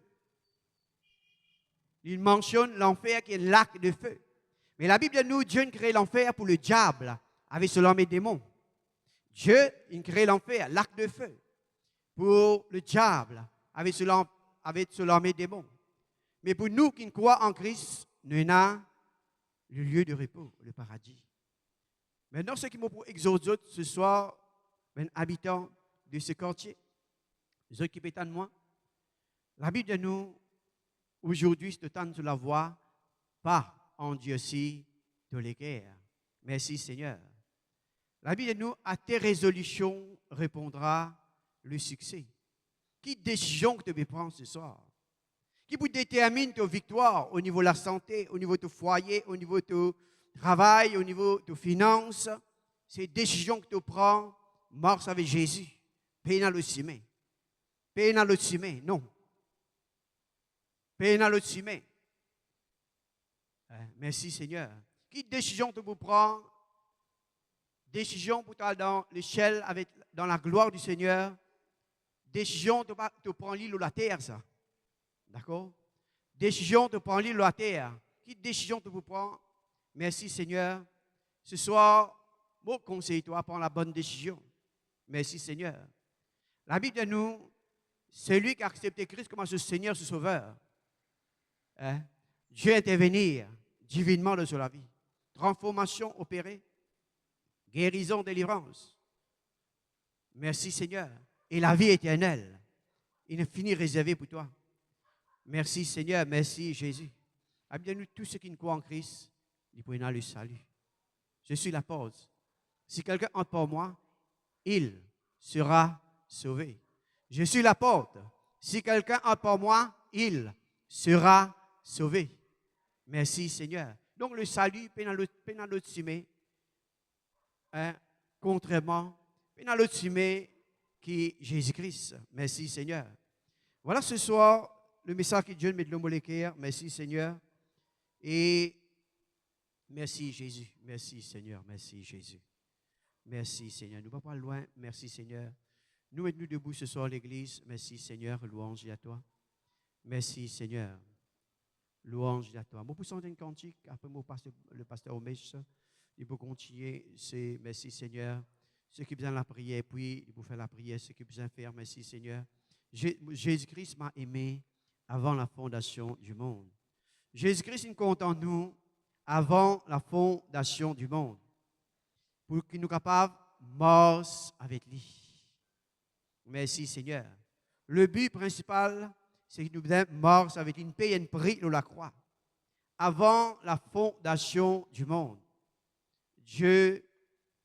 [SPEAKER 1] Il mentionne l'enfer qui est un lac de feu. Mais la Bible de nous, Dieu crée l'enfer pour le diable, avec son homme et démon. Dieu, il crée l'enfer, lac de feu, pour le diable, avec son homme et démon. Mais pour nous qui croyons en Christ, nous avons le lieu de repos, le paradis. Maintenant, ce qui m'a pour exhorter ce soir, un habitant de ce quartier, ceux qui pétannent de moi, la Bible de nous, aujourd'hui, c'est le temps de la voix, pas en Dieu si de l'équerre. Merci Seigneur. La Bible de nous, à tes résolutions répondra le succès. Quelle décision que tu veux prendre ce soir? Qui vous détermine ta victoire au niveau de la santé, au niveau de ton foyer, au niveau de ton travail, au niveau de tes finances? Ces décisions que tu prends, marche avec Jésus. Paye dans le ciment. Paye dans le ciment, non. Paye dans le ciment. Merci Seigneur. Quelle décision tu prends? Décision pour toi dans l'échelle, dans la gloire du Seigneur. Décision de prendre l'île ou la terre, ça. D'accord? Décision de prendre l'île ou la terre. Quelle décision tu prends? Merci Seigneur. Ce soir, moi, conseille-toi, prends la bonne décision. Merci Seigneur. La Bible de nous, c'est lui qui a accepté Christ comme ce Seigneur, ce Sauveur. Hein? Dieu intervenir divinement dans la vie. Transformation opérée. Guérison, délivrance. Merci Seigneur. Et la vie éternelle, il est fini réservé pour toi. Merci Seigneur, merci Jésus. Abdez-nous tous ceux qui ne croient en Christ, ils pourront le salut. Je suis la porte. Si quelqu'un entre pour moi, il sera sauvé. Je suis la porte. Si quelqu'un entre pour moi, il sera sauvé. Merci, Seigneur. Donc, le salut, pendant l'autre semaine, hein, contrairement, pendant l'autre semaine, qui est Jésus-Christ. Merci, Seigneur. Voilà ce soir, le message que Dieu met de l'homme moléculaire. Merci, Seigneur. Et merci, Jésus. Merci, Seigneur. Merci, Jésus. Merci, Seigneur. Nous ne sommes pas loin. Merci, Seigneur. Nous mettons-nous debout ce soir à l'église. Merci, Seigneur. Louange à toi. Merci, Seigneur. Louange à toi. Moi, pour chanter une cantique, après le pasteur Omesh, il peut continuer. C'est merci, Seigneur. Ceux qui besoin de la prière, puis il peut faire la prière. Ceux qui besoin de faire, merci, Seigneur. Jésus-Christ m'a aimé avant la fondation du monde. Jésus-Christ est content de nous avant la fondation du monde. Pour qu'il nous capable de mort avec lui. Merci, Seigneur. Le but principal, c'est que nous devons mort avec une paix et un prix de la croix. Avant la fondation du monde, Dieu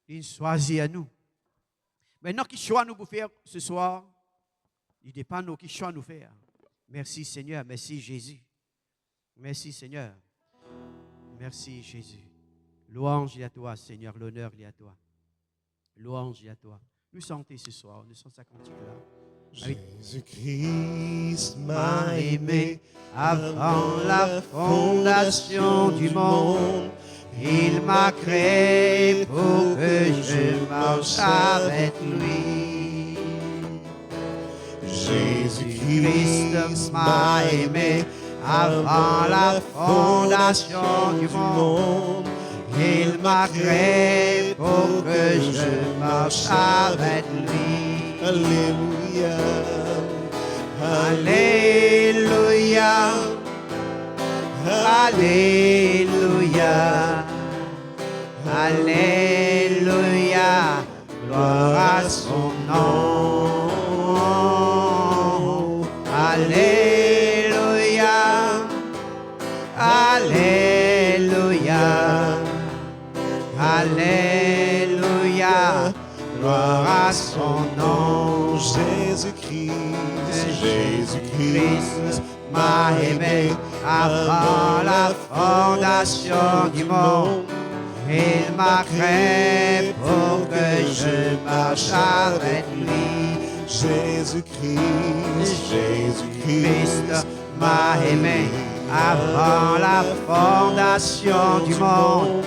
[SPEAKER 1] il choisit à nous. Maintenant, qui choisit nous pour faire ce soir, il dépend de nous qui choisit nous faire. Merci, Seigneur. Merci, Jésus. Merci, Seigneur. Merci, Jésus. Louange à toi, Seigneur. L'honneur est à toi. Louange à toi. Nous chantons ce soir. Nous sommes à cantique là.
[SPEAKER 2] Jésus-Christ m'a aimé
[SPEAKER 1] avant la fondation du monde. Il m'a créé pour que je marche avec lui. Jésus-Christ m'a aimé avant la fondation du monde. Il m'a créé pour que je marche avec lui.
[SPEAKER 2] Alléluia.
[SPEAKER 1] Alléluia. Alléluia. Alléluia. Gloire à son nom. Alléluia. Alléluia. Alléluia. Gloire à son nom. Jésus-Christ m'a aimé avant la fondation du monde. Il m'a créé pour que je marche avec lui. Jésus-Christ m'a aimé avant la fondation du monde.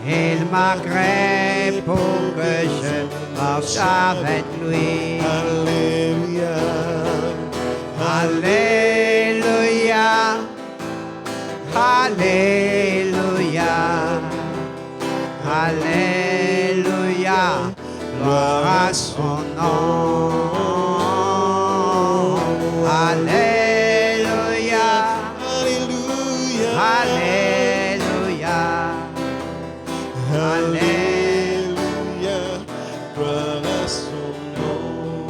[SPEAKER 1] Il m'a créé pour que je marche avec lui.
[SPEAKER 2] Alléluia.
[SPEAKER 1] Alléluia. Alléluia. Alléluia. Gloire à son nom. Alléluia.
[SPEAKER 2] Alléluia.
[SPEAKER 1] Alléluia.
[SPEAKER 2] Alléluia. Gloire à son nom.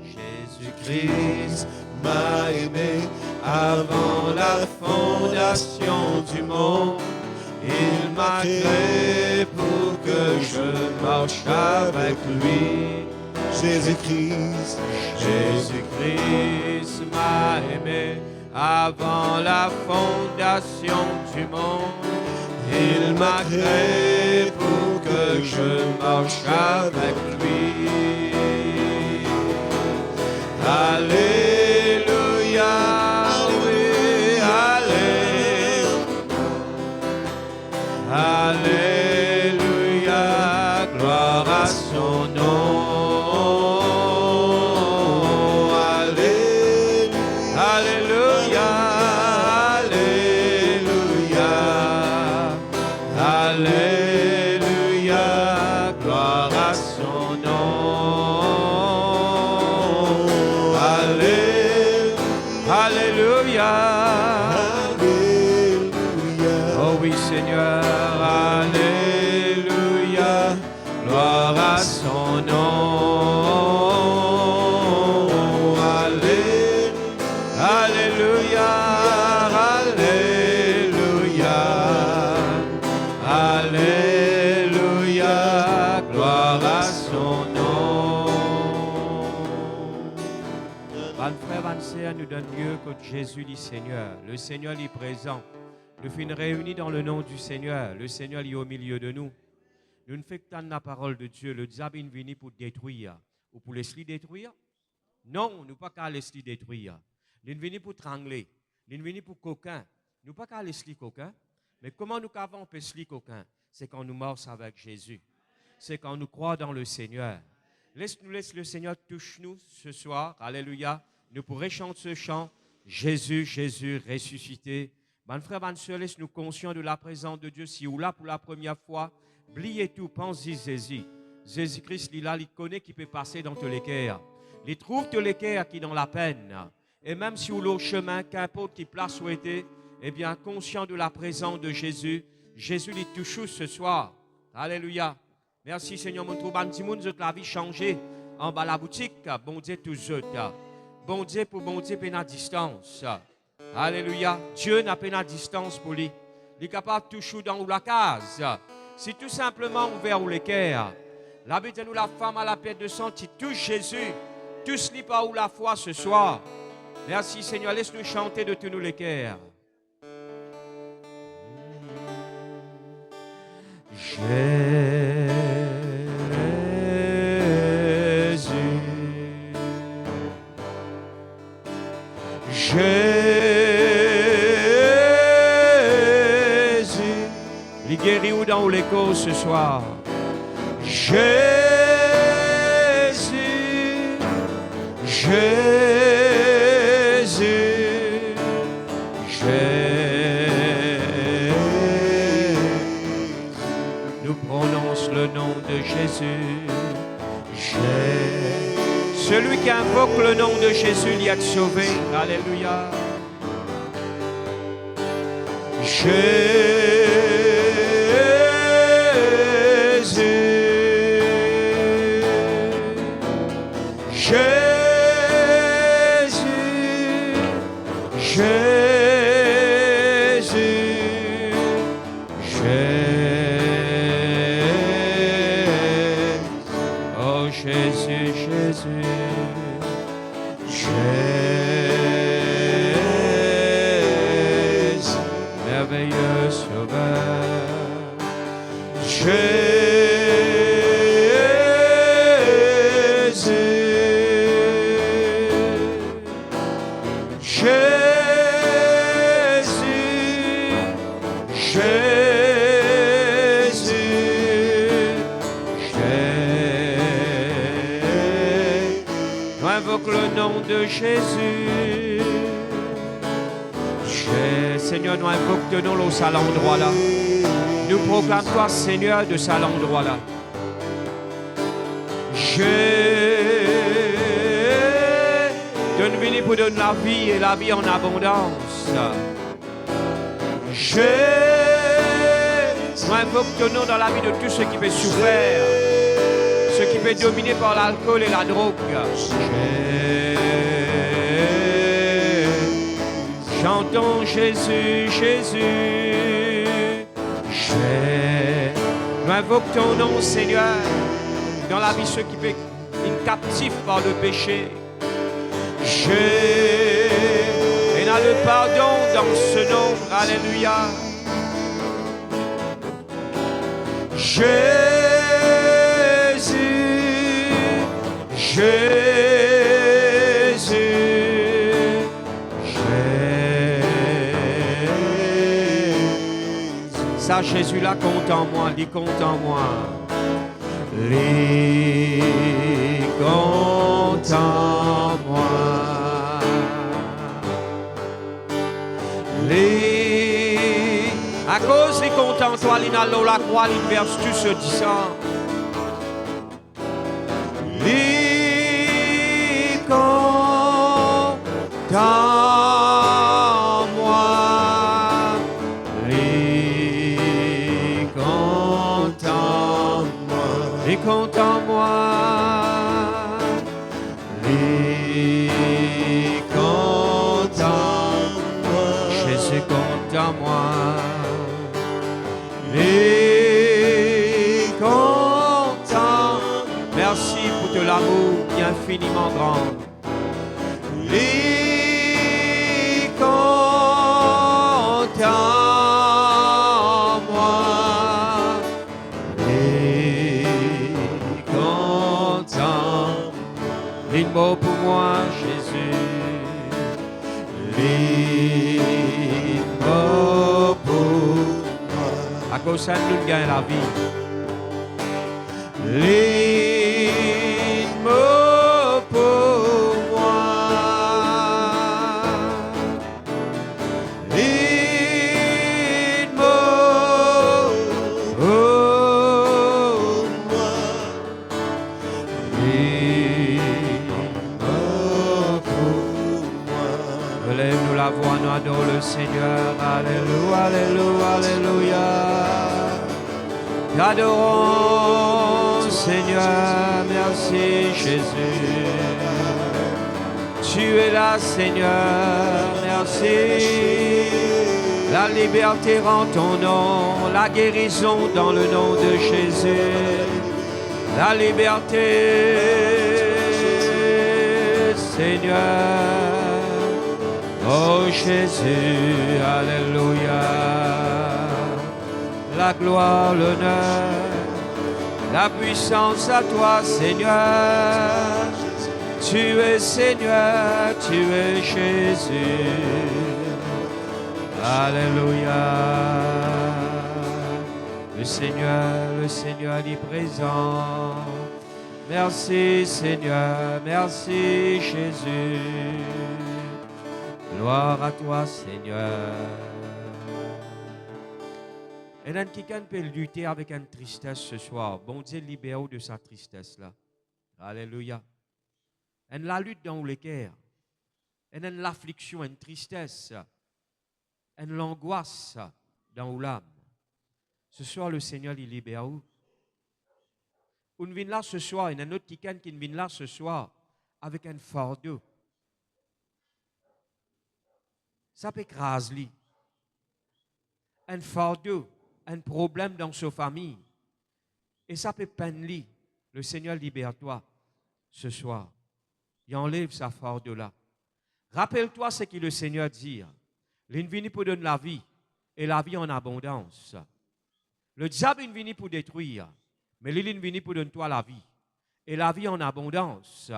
[SPEAKER 1] Jésus-Christ
[SPEAKER 2] m'a aimé avant la fondation du monde. Il m'a créé pour que je marche avec lui. Jésus-Christ m'a aimé avant la fondation du monde. Il m'a créé pour que je marche avec lui. Alléluia. Alléluia, gloire à son nom. Alléluia, alléluia, alléluia, gloire à son nom. Alléluia, oh oui Seigneur. Alléluia, gloire à son nom. Alléluia, alléluia, alléluia, gloire à son nom.
[SPEAKER 1] Van frère, van sœur,
[SPEAKER 2] nous donne mieux que Jésus dit Seigneur. Le Seigneur est présent. Nous finissons réunis dans le nom du Seigneur. Le Seigneur est au milieu de nous. Nous ne faisons que la parole de Dieu. Le diable est venu pour détruire. Ou pour laisser détruire? Non, nous ne pas qu'à laisser détruire. Nous sommes venus pour trangler. Nous sommes venus pour coquin. Nous ne pas qu'à laisser coquin. Mais comment nous avons pu laisser coquin? C'est quand nous morce avec Jésus. C'est quand nous croyons dans le Seigneur. Laisse le Seigneur touche nous ce soir. Alléluia. Nous pourrons chanter ce chant. Jésus, Jésus, ressuscité. Mon frère, bonne soeur, laisse-nous conscients de la présence de Dieu. Si vous là pour la première fois, oubliez tout, pensez Jésus. Jésus-Christ, il connaît qui peut passer dans tous les cœurs. Il trouve tous les cœurs qui dans la peine. Et même si vous l'au chemin, qu'importe qui place souhaité, eh bien, conscient de la présence de Jésus, Jésus les touche ce soir. Alléluia. Merci Seigneur, mon trou. Bon Timoun, la vie changée en bas la boutique. Bon Dieu, tous autres. Bon Dieu pour peine à distance. Alléluia. Dieu n'a pas à distance pour lui. Il est capable de toucher dans la case. C'est tout simplement ouvert les cœurs. L'habit de nous, la femme à la perte de sang, qui touche Jésus. Tous les pas ou la foi ce soir. Merci Seigneur, laisse-nous chanter de tous nous les cœurs. Jésus, Jésus, il guérit ou dans l'écho ce soir. Jésus, Jésus, Jésus. Nous prononçons le nom de Jésus. Celui qui invoque le nom de Jésus, il y a de sauvé. Alléluia. Jésus, Jésus, Jésus, Jésus. Oh Jésus, Jésus, Jésus, merveilleux sauveur. Jésus, le nom de Jésus. Seigneur, nous invoquons nous au sale endroit là. Nous proclamons toi, Seigneur, de sale endroit là. Tu es venu pour donner la vie et la vie en abondance. Nous invoquons nous dans la vie de tous ceux qui peuvent souffrir. Ce qui peut dominer par l'alcool et la drogue. Chantons Jésus, Jésus. Nous invoquons ton nom, Seigneur, dans la vie de ceux qui sont captifs par le péché. Et a le pardon dans ce nom. Alléluia. Jésus, ça, Jésus là compte en moi, il compte en moi. Il compte en moi. À cause il compte en toi, il n'a la croix, il verse tout ce sang. Dans moi, les compte en moi, les compte en moi, les compte en moi, Jésus compte en moi, les compte en. Merci pour de l'amour qui est infiniment grand. Les mort pour moi, Jésus. Il mort pour moi. À cause de nous gagne la vie. Il mort pour moi. Il mort pour moi. Lève-nous la voix, nous adorons le Seigneur. Alléluia, alléluia, alléluia. T'adorons, Seigneur, merci Jésus. Tu es là, Seigneur, merci. La liberté rend ton nom, la guérison dans le nom de Jésus. La liberté, Seigneur. Oh Jésus, alléluia. La gloire, l'honneur, la puissance à toi, Seigneur. Tu es Seigneur, tu es Jésus. Alléluia. Le Seigneur est présent. Merci Seigneur, merci Jésus. Gloire à toi, Seigneur. Et dans quelqu'un peut lutter avec une tristesse ce soir. Bon Dieu, libère-vous de sa tristesse-là. Alléluia. Et la lutte dans le cœur. Et l'affliction, une tristesse. Et l'angoisse dans l'âme. Ce soir, le Seigneur, il libère vous. On vient là ce soir, il y a un autre quelqu'un qui vient là ce soir avec un fardeau. Ça peut écraser. Un fardeau, un problème dans sa famille. Et ça peut peiner. Le Seigneur libère-toi ce soir. Il enlève sa fardeau-là. Rappelle-toi ce que le Seigneur dit. Il est venu pour donner la vie. Et la vie en abondance. Le diable est venu pour détruire. Mais il est venu pour donner toi la vie. Et la vie en abondance.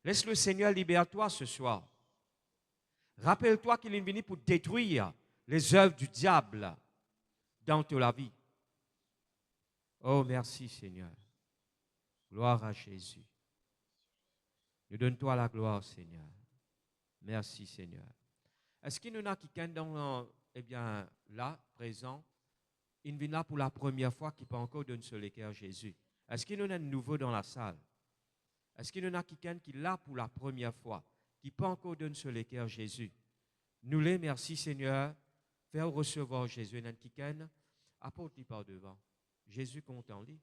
[SPEAKER 2] Laisse le Seigneur libère-toi ce soir. Rappelle-toi qu'il est venu pour détruire les œuvres du diable dans ta vie. Oh, merci Seigneur. Gloire à Jésus. Nous donne-toi la gloire, Seigneur. Merci Seigneur. Est-ce qu'il y en a quelqu'un dans, là, présent, il vient là pour la première fois qui peut encore donner sur le cœur Jésus? Est-ce qu'il y en a de nouveau dans la salle? Est-ce qu'il y en a quelqu'un qui est là pour la première fois? Qui peut encore donner sur le cœur Jésus. Nous les merci Seigneur, faire recevoir Jésus. Nan quelqu'un, apporte-lui par devant. Jésus compte en lui.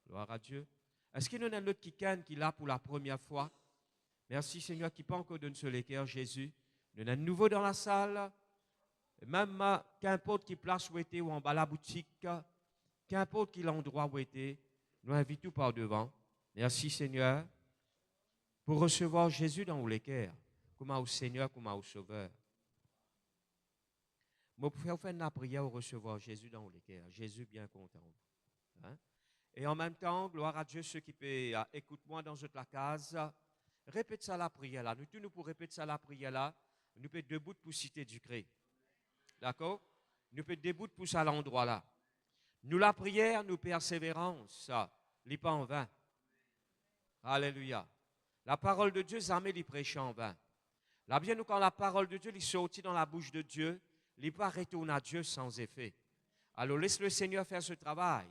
[SPEAKER 2] Gloire à Dieu. Est-ce qu'il y en a un autre quelqu'un qui est là pour la première fois? Merci Seigneur, qui peut encore donner sur le cœur Jésus. Nous avons un nouveau dans la salle. Même qu'importe qui place où était ou en bas la boutique, qu'importe qui l'endroit où était, nous invitons par devant. Merci Seigneur. Pour recevoir Jésus dans les cœurs, comme au Seigneur, comme au Sauveur. Moi, pour faire la prière pour recevoir Jésus dans les cœurs. Jésus bien content. Hein? Et en même temps, gloire à Dieu, ceux qui peuvent, écoute-moi dans toute la case, répète ça la prière là. Nous tous, nous pour répéter ça la prière là, nous pouvons debout pour citer du Christ. D'accord? Nous pouvons debout pour ça à l'endroit là. Nous la prière, nous persévérance, n'est pas en vain. Alléluia. La parole de Dieu, jamais les prêcher en vain. Là bien, nous, quand la parole de Dieu est sortie dans la bouche de Dieu, il n'est pas retourné à Dieu sans effet. Alors, laisse le Seigneur faire ce travail.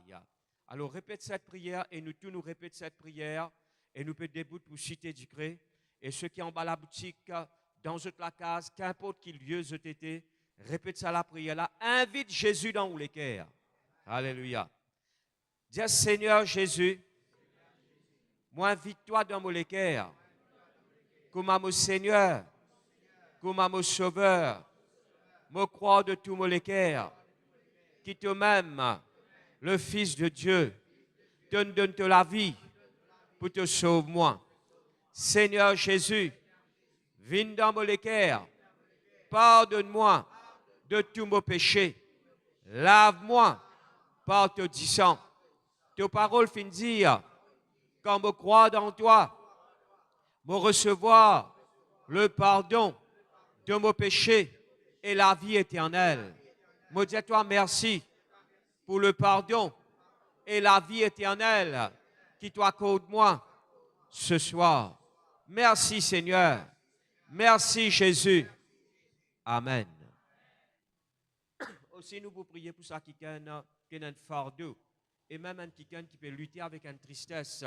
[SPEAKER 2] Alors, répète cette prière et nous tous nous répétons cette prière et nous peut debout pour citer du Christ. Et ceux qui en bas la boutique, dans toute la case, qu'importe quel lieu ce été, répète ça la prière là. Invite Jésus dans les cœurs. Alléluia. Dis Seigneur Jésus, moi invite-toi dans mon cœur, comme à mon Seigneur, comme à mon Sauveur, me croire de tout mon cœur, qui te m'aime, le Fils de Dieu, te donne la vie pour te sauver moi. Seigneur Jésus, viens dans mon cœur, pardonne-moi de tous mes péchés, lave-moi par te disant, tes paroles fin dire, quand me crois dans toi, me recevoir le pardon de mon péché et la vie éternelle. Me dis toi merci pour le pardon et la vie éternelle qui t'accorde moi ce soir. Merci Seigneur. Merci Jésus. Amen. Aussi, nous vous prier pour ça qui a un fardeau et même un qui peut lutter avec une tristesse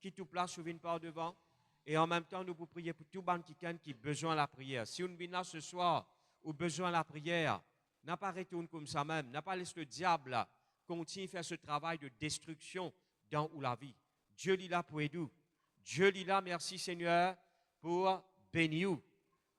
[SPEAKER 2] qui tout place sur une part devant. Et en même temps, nous vous prier pour tout le monde qui a besoin de la prière. Si on vient là ce soir ou besoin de la prière, n'a pas retourné comme ça même, n'a pas laissé le diable continuer à faire ce travail de destruction dans la vie. Dieu est là pour aider. Dieu est là, merci Seigneur, pour bénir.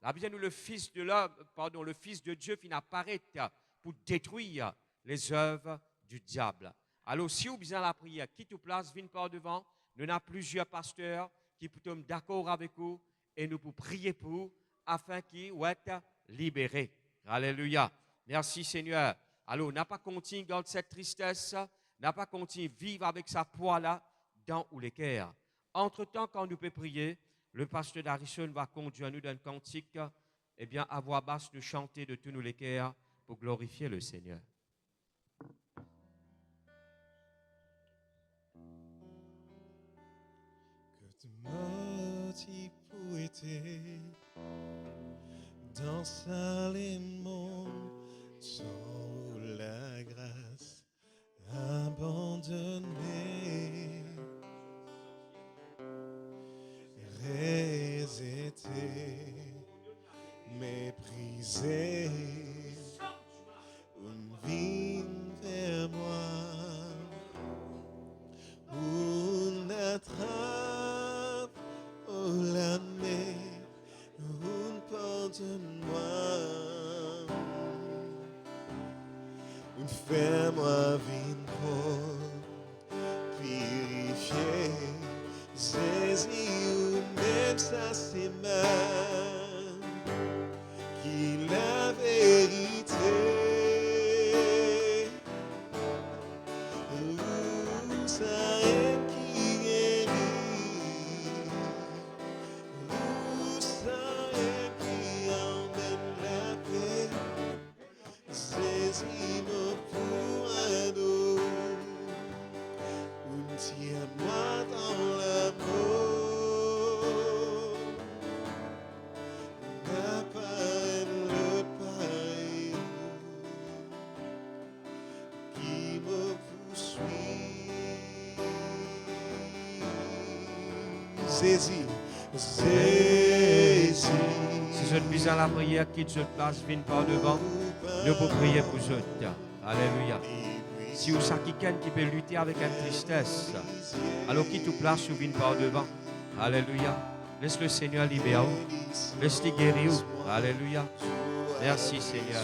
[SPEAKER 2] La Bible nous le Fils de l'homme, pardon, le Fils de Dieu finit apparaître pour détruire les œuvres du diable. Alors, si vous besoin de la prière, qui tout place, viens par devant. Nous avons plusieurs pasteurs qui sont d'accord avec vous et nous pour prier pour vous afin qu'ils soient libérés. Alléluia. Merci Seigneur. Alors, n'a pas continué dans cette tristesse, n'a pas continué vivre avec sa poids là dans les cœurs. Entre-temps, quand nous pouvons prier, le pasteur Darrison va conduire nous dans un cantique, eh bien, à voix basse, nous chanter de tous nos les cœurs pour glorifier le Seigneur.
[SPEAKER 3] Que te motive pour être dans l'aliments sans la grâce abandonnée, résété, méprisé, une vie vers moi, une attrape au l'année, une pardonne-moi, une fais-moi vivre, purifier, saisir ou même ça c'est mal, qui la vérité, où ça est qui guérit, où ça est qui emmène la paix, saisis-moi pour un dos, tiens-moi dans l'amour, n'a pas le pareil qui me poursuit. Saisis, saisis.
[SPEAKER 2] Si je ne vis à la prière, quitte cette place, viens par devant. Nous pour prier pour eux. Alléluia. Si vous savez quelqu'un qui peut lutter avec une tristesse, alors quitte toute place, viens par devant. Alléluia. Laisse le Seigneur libérer. Laisse-le guérir. Alléluia. Merci Seigneur.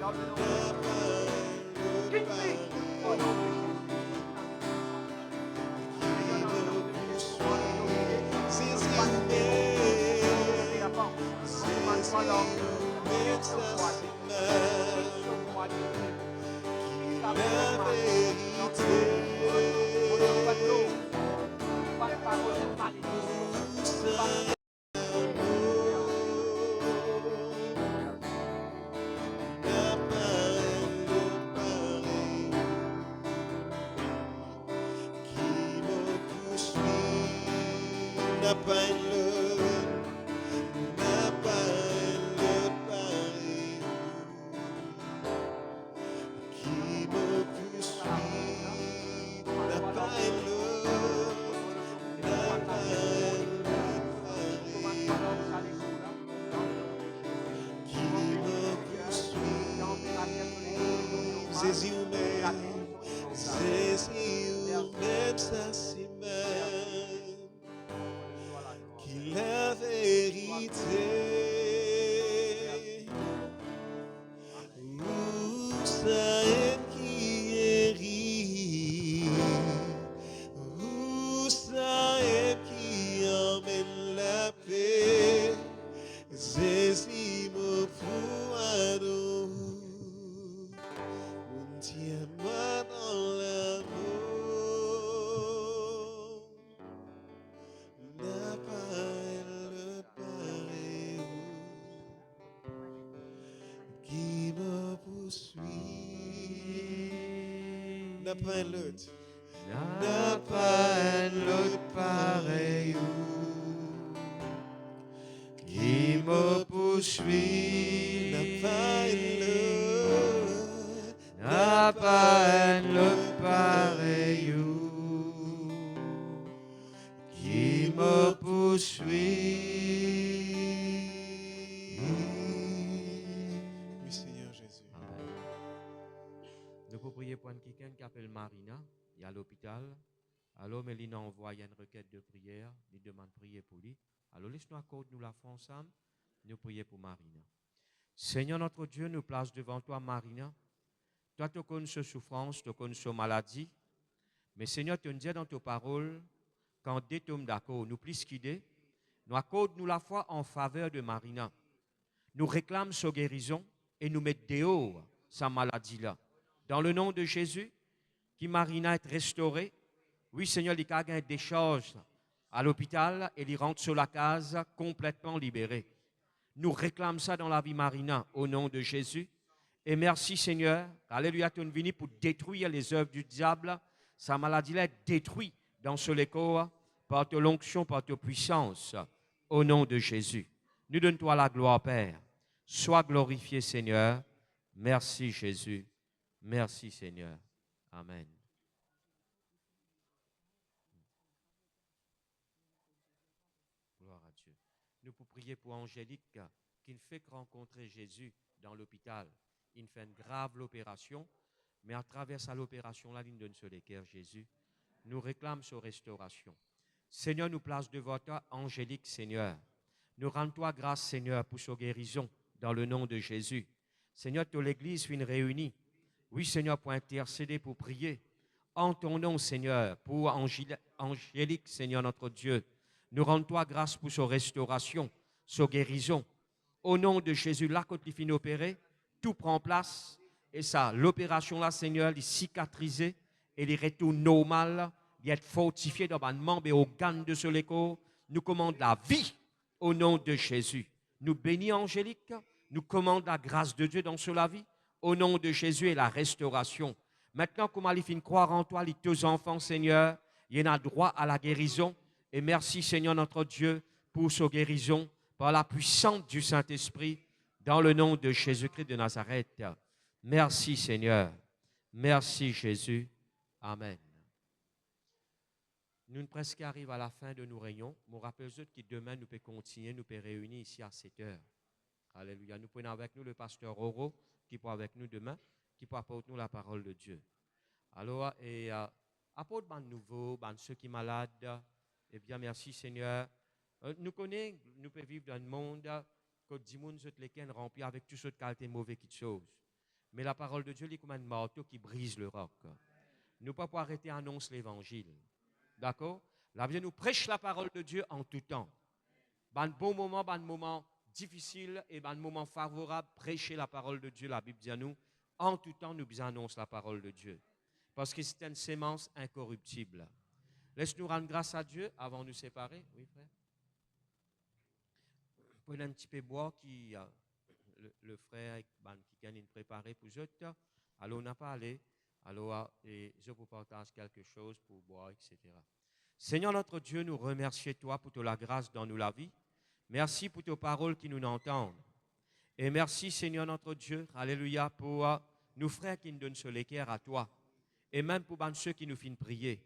[SPEAKER 1] dans le nom de Jésus. Quitte-lui au nom de Jésus. Seigneur, dans le nom de Jésus, on est obligé. Pas de démon, il y a pas. On va toi là. Quitte-le-moi, quitte-le-moi, quitte-le. Ça fait mal. On ne pas de l'eau. Pas de parole de malédiction. Pas de
[SPEAKER 3] N'a pas le pareil qui me poursuit, n'a pas qui me poursuit. Jésus même ça c'est même qui la vérité. Où ça est qui guérit, où ça est qui emmène la paix. Jésus me pour tiens-moi dans l'amour. N'a pas le pareil qui me poursuit. N'a pas l'autre. N'a pas l'autre pareil qui me poursuit. N'a pas l'autre. N'a pas l'autre pareil qui me poursuit. Oui, Seigneur Jésus.
[SPEAKER 2] Nous pouvons prier pour quelqu'un qui s'appelle Marina, il est à l'hôpital. Alors, Mélina envoie une requête de prière, il demande de prier pour lui. Alors, laisse-nous accorder nous la foi ensemble, nous prier pour Marina. Seigneur notre Dieu, nous place devant toi, Marina. Toi, tu connais ce souffrance, tu connais ce maladie. Mais Seigneur, tu nous dis dans tes paroles, quand deux tombent d'accord, nous plus qu'idée, nous accordons nous la foi en faveur de Marina. Nous réclamons sa guérison et nous mettons dehors sa maladie-là. Dans le nom de Jésus, qui Marina est restaurée. Oui, Seigneur, il y a une décharge à l'hôpital et il rentre sur la case complètement libéré. Nous réclamons ça dans la vie Marina au nom de Jésus. Et merci Seigneur, alléluia, tu es venu pour détruire les œuvres du diable. Sa maladie-là est détruite dans ce corps par ta l'onction, par ta puissance, au nom de Jésus. Nous donne-toi la gloire, Père. Sois glorifié, Seigneur. Merci Jésus. Merci Seigneur. Amen. Gloire à Dieu. Nous pouvons prier pour Angélique qui ne fait que rencontrer Jésus dans l'hôpital. Il fait une grave opération, mais à travers l'opération-là, il nous donne sur les cœurs Jésus. Nous réclame sa restauration. Seigneur, nous place devant toi, Angélique, Seigneur. Nous rendons-toi grâce, Seigneur, pour sa guérison dans le nom de Jésus. Seigneur, toute l'Église finit réunie. Oui, Seigneur, pour intercéder, pour prier. En ton nom, Seigneur, pour Angélique, Seigneur, notre Dieu. Nous rendons-toi grâce pour sa restauration, sa guérison. Au nom de Jésus, là, quand il finit opérer, tout prend place. Et ça, l'opération-là, Seigneur, il est cicatrisé et il retourne normal. Il est fortifié dans un membre et organe de ce corps. Nous commandons la vie au nom de Jésus. Nous bénissons Angélique. Nous commandons la grâce de Dieu dans la vie. Au nom de Jésus et la restauration. Maintenant, comme il finit croire en toi, les deux enfants, Seigneur, il y en a droit à la guérison. Et merci, Seigneur, notre Dieu, pour sa guérison, par la puissance du Saint-Esprit, dans le nom de Jésus-Christ de Nazareth. Merci, Seigneur. Merci, Jésus. Amen. Nous presque arrivons à la fin de nos réunions. Je vous rappelle que demain, nous pouvons continuer, nous pouvons réunir ici à 7 heures. Alléluia. Nous prenons avec nous le pasteur Oro, qui peut avec nous demain, qui peut apporter nous la parole de Dieu. Alors, apporte ban nouveau, ban ceux qui sont malades. Eh bien, merci Seigneur. Nous connaissons, nous pouvons vivre dans un monde que 10 personnes rempli avec toutes sortes de qualités mauvaises qui choses. Mais la parole de Dieu est comme un marteau qui brise le roc. Nous ne pouvons pas arrêter d'annoncer l'évangile. D'accord? La Bible nous prêche la parole de Dieu en tout temps. Dans bon moment, dans moment difficile et dans moment favorable, prêcher la parole de Dieu, la Bible dit à nous, en tout temps, nous annonçons la parole de Dieu. Parce que c'est une sémence incorruptible. Laisse-nous rendre grâce à Dieu avant de nous séparer. Oui, frère? Prenez un petit peu de bois qui le frère qui a préparé pour eux. Alors, on n'a pas allé. Alors, et je vous partage quelque chose pour boire, etc. Seigneur notre Dieu, nous remercions toi pour toute la grâce dans nous la vie. Merci pour tes paroles qui nous entendent. Et merci, Seigneur notre Dieu, alléluia, pour nos frères qui nous donnent ce l'équerre à toi. Et même pour ceux qui nous finissent prier.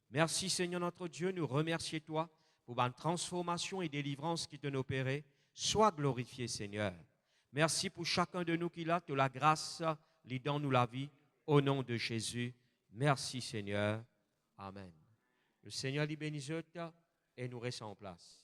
[SPEAKER 2] Merci, Seigneur notre Dieu, nous remercions toi pour la transformation et délivrance qui t'ont opéré. Sois glorifié, Seigneur. Merci pour chacun de nous qui l'a, de la grâce, lit dans nous la vie, au nom de Jésus. Merci, Seigneur. Amen. Le Seigneur lui bénisse et nous reste en place.